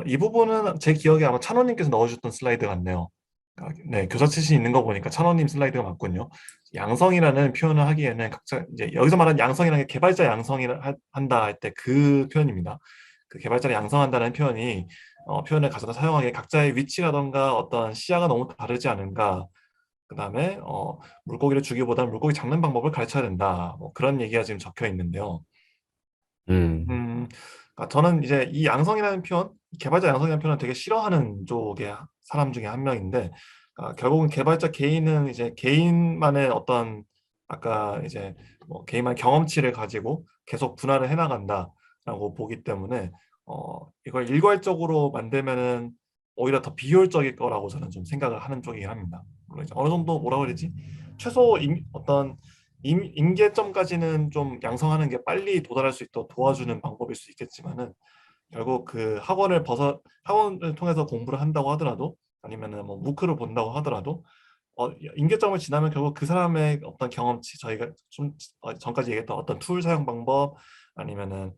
이 부분은 제 기억에 아마 찬호님께서 넣어주셨던 슬라이드 같네요. 네, 교사 출신 있는 거 보니까 찬호님 슬라이드가 맞군요. 양성이라는 표현을 하기에는 각자 이제 여기서 말하는 양성이라는 게 개발자 양성이라 한다 할 때 그 표현입니다. 그 개발자를 양성한다는 표현이 표현을 가져다 사용하기에 각자의 위치라던가 어떤 시야가 너무 다르지 않은가. 그다음에 물고기를 주기보다는 물고기 잡는 방법을 가르쳐야 된다. 뭐 그런 얘기가 지금 적혀 있는데요. 음, 저는 이제 이 양성이라는 표현, 개발자 양성이라는 표현을 되게 싫어하는 쪽의 사람 중에 한 명인데, 결국은 개발자 개인은 이제 개인만의 어떤, 아까 이제 뭐 개인만의 경험치를 가지고 계속 분할을 해나간다라고 보기 때문에, 이걸 일괄적으로 만들면은 오히려 더 비효율적일 거라고 저는 좀 생각을 하는 쪽이긴 합니다. 물론 이제 어느 정도 뭐라고 해야 되지? 최소 어떤 임계점까지는 좀 양성하는 게 빨리 도달할 수 있도록 도와주는 방법일 수 있겠지만은 결국 그 학원을 통해서 공부를 한다고 하더라도 아니면은 뭐 무크를 본다고 하더라도 임계점을 지나면 결국 그 사람의 어떤 경험치 저희가 좀 전까지 얘기했던 어떤 툴 사용 방법 아니면은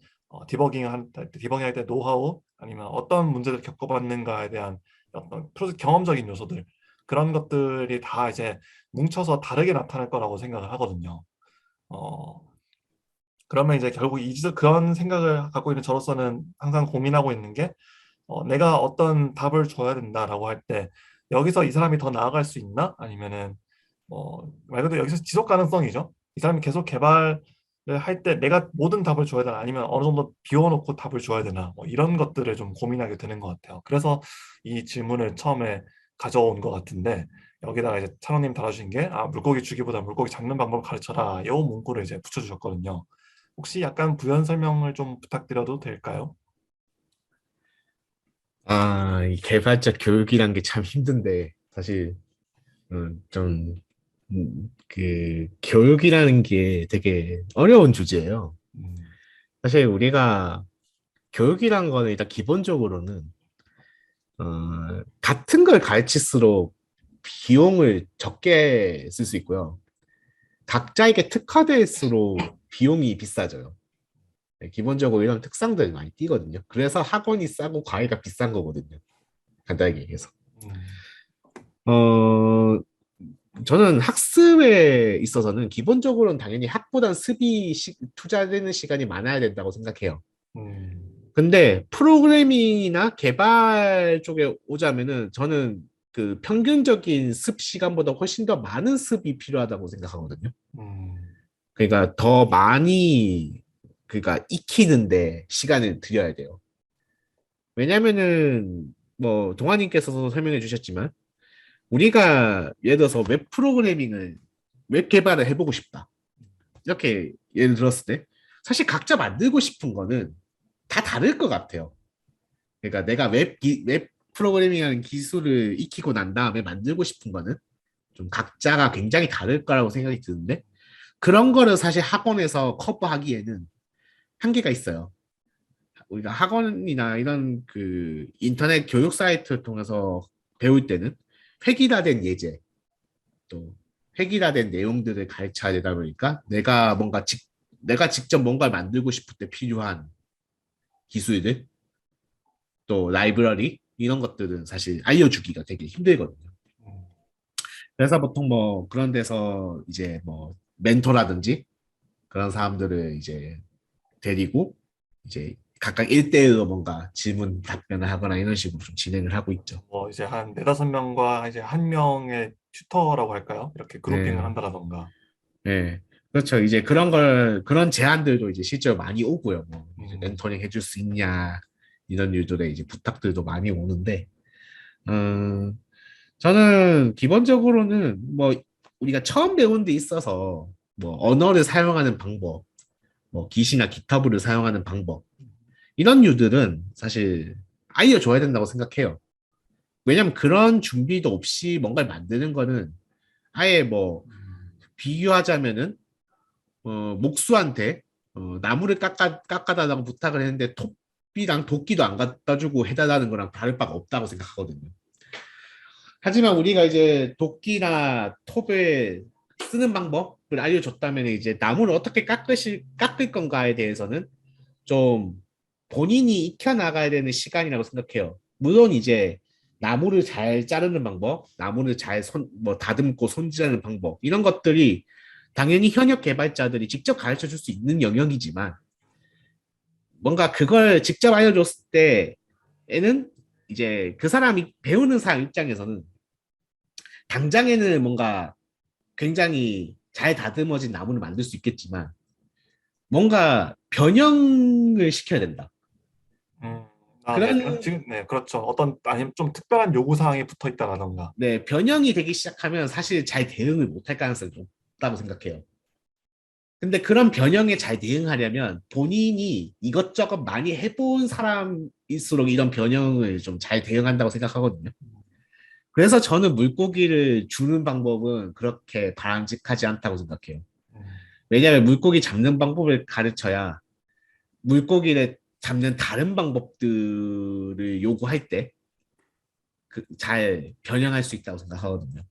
디버깅 할 때 노하우 아니면 어떤 문제를 겪어봤는가에 대한 어떤 프로젝트 경험적인 요소들 그런 것들이 다 이제 뭉쳐서 다르게 나타날 거라고 생각을 하거든요. 어, 그러면 이제 결국 그런 생각을 갖고 있는 저로서는 항상 고민하고 있는 게 내가 어떤 답을 줘야 된다라고 할 때 여기서 이 사람이 더 나아갈 수 있나? 아니면은 말 그대로 여기서 지속 가능성이죠. 이 사람이 계속 개발을 할 때 내가 모든 답을 줘야 되나? 아니면 어느 정도 비워놓고 답을 줘야 되나? 뭐 이런 것들을 좀 고민하게 되는 것 같아요. 그래서 이 질문을 처음에 가져온 것 같은데 여기다가 이제 찬호님 달아주신 게 물고기 주기보다 물고기 잡는 방법을 가르쳐라. 이 문구를 이제 붙여주셨거든요. 혹시 약간 부연 설명을 좀 부탁드려도 될까요? 이 개발자 교육이란 게 참 힘든데 사실 좀 그 교육이라는 게 되게 어려운 주제예요. 음, 사실 우리가 교육이란 거는 일단 기본적으로는 같은 걸 가르칠수록 비용을 적게 쓸 수 있고요. 각자에게 특화될수록 비용이 비싸져요. 네, 기본적으로 이런 특성들 많이 띄거든요. 그래서 학원이 싸고 과외가 비싼 거거든요. 간단하게 얘기해서. 음, 어, 저는 학습에 있어서는 기본적으로는 당연히 학보단 투자되는 시간이 많아야 된다고 생각해요. 음, 근데 프로그래밍이나 개발 쪽에 오자면은 저는 그 평균적인 습 시간보다 훨씬 더 많은 습이 필요하다고 생각하거든요. 음, 그러니까 더 많이 그러니까 익히는데 시간을 들여야 돼요. 왜냐면은 뭐 동아님께서도 설명해 주셨지만 우리가 예를 들어서 웹 개발을 해보고 싶다. 이렇게 예를 들었을 때 사실 각자 만들고 싶은 거는 다 다를 것 같아요. 그러니까 내가 웹 프로그래밍이라는 기술을 익히고 난 다음에 만들고 싶은 거는 좀 각자가 굉장히 다를 거라고 생각이 드는데 그런 거를 사실 학원에서 커버하기에는 한계가 있어요. 우리가 학원이나 이런 그 인터넷 교육 사이트를 통해서 배울 때는 획일화된 예제 또 획일화된 내용들을 가르쳐야 되다 보니까 내가 직접 뭔가를 만들고 싶을 때 필요한 기술들 또 라이브러리 이런 것들은 사실 알려주기가 되게 힘들거든요. 음. 그래서 보통 뭐 그런 데서 이제 뭐 멘토라든지 그런 사람들을 이제 데리고 이제 각각 1대1로 뭔가 질문 답변을 하거나 이런 식으로 좀 진행을 하고 있죠. 뭐 이제 한 네다섯 명과 이제 한 명의 튜터라고 할까요? 이렇게 그룹핑을 네. 한다라던가. 네. 그렇죠. 이제 그런 제안들도 이제 실제로 많이 오고요. 뭐, 이제 멘토링 해줄 수 있냐 이런 유들의 이제 부탁들도 많이 오는데 음, 저는 기본적으로는 뭐 우리가 처음 배운 데 있어서 뭐 언어를 사용하는 방법, 뭐 기시나 기타브를 사용하는 방법 이런 류들은 사실 알려줘야 된다고 생각해요. 왜냐면 그런 준비도 없이 뭔가를 만드는 거는 아예 뭐 비유하자면은 목수한테 나무를 깎아달라고 부탁을 했는데 톱이랑 도끼도 안 갖다 주고 해달라는 거랑 다를 바가 없다고 생각하거든요. 하지만 우리가 이제 도끼나 톱을 쓰는 방법을 알려줬다면 이제 나무를 어떻게 깎을 건가에 대해서는 좀 본인이 익혀나가야 되는 시간이라고 생각해요. 물론 이제 나무를 잘 자르는 방법, 나무를 뭐 다듬고 손질하는 방법, 이런 것들이 당연히 현역 개발자들이 직접 가르쳐 줄 수 있는 영역이지만 뭔가 그걸 직접 알려줬을 때에는 이제 그 사람이 배우는 사람 입장에서는 당장에는 뭔가 굉장히 잘 다듬어진 나무를 만들 수 있겠지만 뭔가 변형을 시켜야 된다. 음, 네, 그런 지금, 네, 그렇죠. 아니면 좀 특별한 요구사항이 붙어 있다라던가. 네, 변형이 되기 시작하면 사실 잘 대응을 못할 가능성이 좀 있다고 생각해요. 근데 그런 변형에 잘 대응하려면 본인이 이것저것 많이 해본 사람일수록 이런 변형을 좀 잘 대응한다고 생각하거든요. 그래서 저는 물고기를 주는 방법은 그렇게 바람직하지 않다고 생각해요. 음, 왜냐하면 물고기 잡는 방법을 가르쳐야 물고기를 잡는 다른 방법들을 요구할 때 잘 변형할 수 있다고 생각하거든요.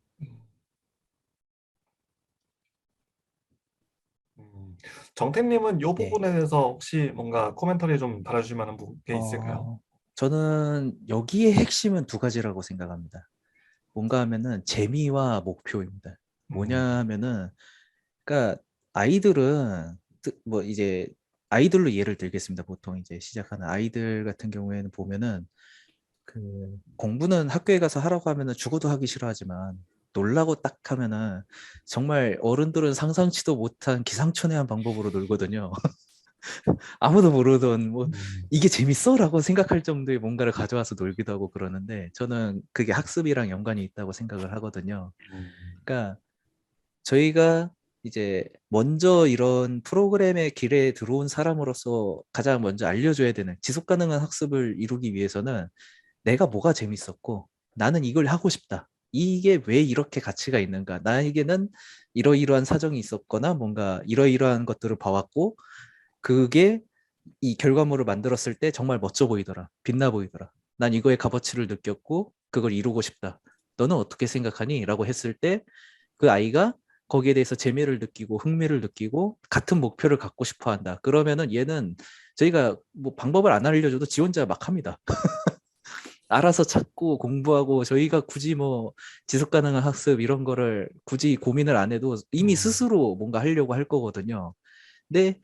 음. 정태님은 이 네. 부분에 대해서 혹시 뭔가 코멘터리 좀 달아주실 만한 게 있을까요? 어, 저는 여기에 핵심은 두 가지라고 생각합니다. 뭔가 하면은 재미와 목표입니다. 뭐냐 음, 하면은, 그러니까 아이들은 뭐 이제 아이들로 예를 들겠습니다. 보통 이제 시작하는 아이들 같은 경우에는 보면은 그 공부는 학교에 가서 하라고 하면은 죽어도 하기 싫어하지만 놀라고 딱 하면은 정말 어른들은 상상치도 못한 기상천외한 방법으로 놀거든요. 아무도 모르던 뭐 음, 이게 재밌어라고 생각할 정도의 뭔가를 가져와서 놀기도 하고 그러는데 저는 그게 학습이랑 연관이 있다고 생각을 하거든요. 음, 그러니까 저희가 이제 먼저 이런 프로그램의 길에 들어온 사람으로서 가장 먼저 알려줘야 되는 지속 가능한 학습을 이루기 위해서는 내가 뭐가 재밌었고 나는 이걸 하고 싶다. 이게 왜 이렇게 가치가 있는가? 나에게는 이러이러한 사정이 있었거나 뭔가 이러이러한 것들을 봐왔고 그게 이 결과물을 만들었을 때 정말 멋져 보이더라. 빛나 보이더라. 난 이거의 값어치를 느꼈고 그걸 이루고 싶다. 너는 어떻게 생각하니? 라고 했을 때 그 아이가 거기에 대해서 재미를 느끼고 흥미를 느끼고 같은 목표를 갖고 싶어 한다. 그러면은 얘는 저희가 뭐 방법을 안 알려줘도 지 혼자 막 합니다. 알아서 찾고 공부하고 저희가 굳이 뭐 지속 가능한 학습 이런 거를 굳이 고민을 안 해도 이미 음, 스스로 뭔가 하려고 할 거거든요. 근데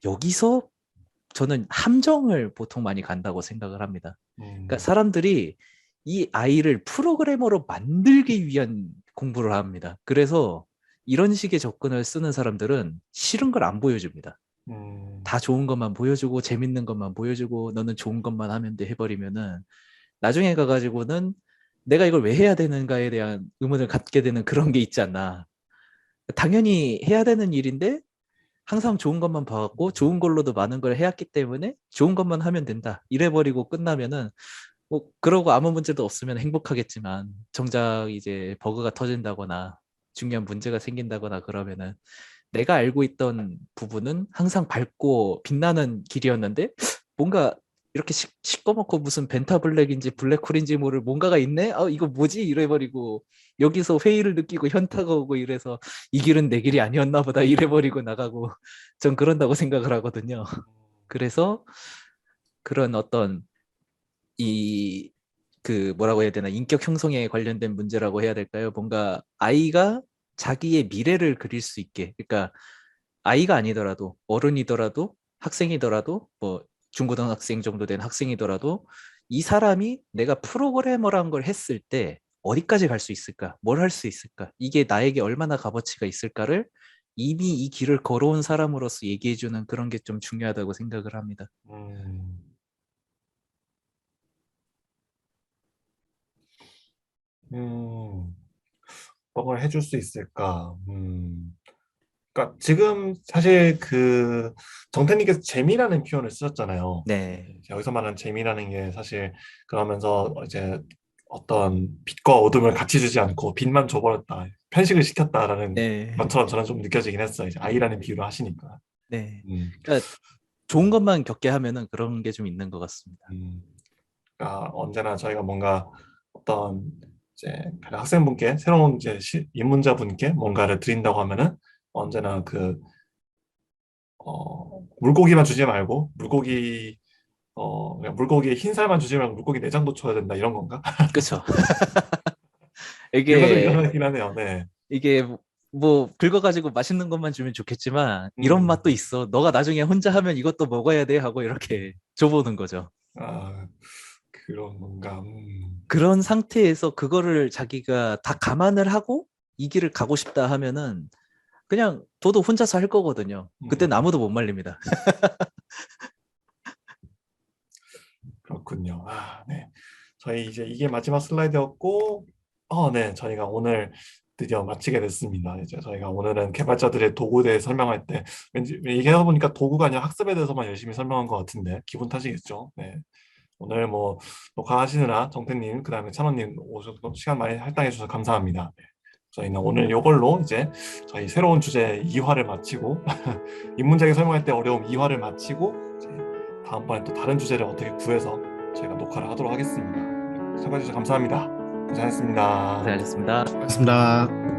여기서 저는 함정을 보통 많이 간다고 생각을 합니다. 그러니까 음, 사람들이 이 아이를 프로그래머로 만들기 위한 공부를 합니다. 그래서 이런 식의 접근을 쓰는 사람들은 싫은 걸 안 보여줍니다. 음, 다 좋은 것만 보여주고 재밌는 것만 보여주고 너는 좋은 것만 하면 돼 해버리면은 나중에 가가지고는 내가 이걸 왜 해야 되는가에 대한 의문을 갖게 되는 그런 게 있지 않나. 당연히 해야 되는 일인데 항상 좋은 것만 봐왔고 좋은 걸로도 많은 걸 해왔기 때문에 좋은 것만 하면 된다. 이래버리고 끝나면은 뭐 그러고 아무 문제도 없으면 행복하겠지만 정작 이제 버그가 터진다거나 중요한 문제가 생긴다거나 그러면은 내가 알고 있던 부분은 항상 밝고 빛나는 길이었는데 뭔가 이렇게 시꺼멓고 무슨 벤타블랙인지 블랙홀인지 모를 뭔가가 있네? 이거 뭐지? 이래버리고 여기서 회의를 느끼고 현타가 오고 이래서 이 길은 내 길이 아니었나 보다 이래버리고 나가고 전 그런다고 생각을 하거든요. 그래서 그런 어떤 이 그 뭐라고 해야 되나 인격 형성에 관련된 문제라고 해야 될까요? 뭔가 아이가 자기의 미래를 그릴 수 있게 그러니까 아이가 아니더라도 어른이더라도 학생이더라도 뭐 중고등학생 정도 된 학생이더라도 이 사람이 내가 프로그래머란 걸 했을 때 어디까지 갈 수 있을까? 뭘 할 수 있을까? 이게 나에게 얼마나 값어치가 있을까를 이미 이 길을 걸어온 사람으로서 얘기해주는 그런 게 좀 중요하다고 생각을 합니다. 음, 음, 뭘 해줄 수 있을까? 그러니까 지금 사실 그 정태님께서 재미라는 표현을 쓰셨잖아요. 네, 여기서 말하는 재미라는 게 사실 그러면서 이제 어떤 빛과 어둠을 같이 주지 않고 빛만 줘버렸다, 편식을 시켰다라는 네, 것처럼 저는 좀 느껴지긴 했어요. 이제 아이라는 비유를 하시니까. 네. 음, 그러니까 좋은 것만 겪게 하면은 그런 게 좀 있는 것 같습니다. 음. 그러니까 언제나 저희가 뭔가 어떤 이제 학생분께 새로운 이제 입문자분께 뭔가를 드린다고 하면은 언제나 그 물고기만 주지 말고 그냥 물고기에 흰살만 주지 말고 물고기 내장도 줘야 된다 이런 건가? 그렇죠. 이거는 이게 이거긴 하네요. 네. 이게 뭐 긁어가지고 맛있는 것만 주면 좋겠지만 이런 음, 맛도 있어. 너가 나중에 혼자 하면 이것도 먹어야 돼 하고 이렇게 줘보는 거죠. 아, 그런 건가. 그런 상태에서 그거를 자기가 다 감안을 하고 이 길을 가고 싶다 하면은 그냥 저도 혼자서 할 거거든요. 그땐 음, 아무도 못 말립니다. 그렇군요. 아, 네. 저희 이제 이게 마지막 슬라이드였고, 네. 저희가 오늘 드디어 마치게 됐습니다. 이제 저희가 오늘은 개발자들의 도구에 대해 설명할 때, 왠지 얘기하다 보니까 도구가 아니라 학습에 대해서만 열심히 설명한 것 같은데, 기분 탓이겠죠. 네. 오늘 뭐, 녹화하시느라 정태님, 그 다음에 찬원님 오셔서 시간 많이 할당해 주셔서 감사합니다. 네. 저희는 오늘 이걸로 이제 저희 새로운 주제 2화를 마치고, 입문자에게 설명할 때 어려움 2화를 마치고, 이제 다음번에 또 다른 주제를 어떻게 구해서 저희가 녹화를 하도록 하겠습니다. 참가해주셔서 감사합니다. 고생하셨습니다. 고생하셨습니다. 고맙습니다.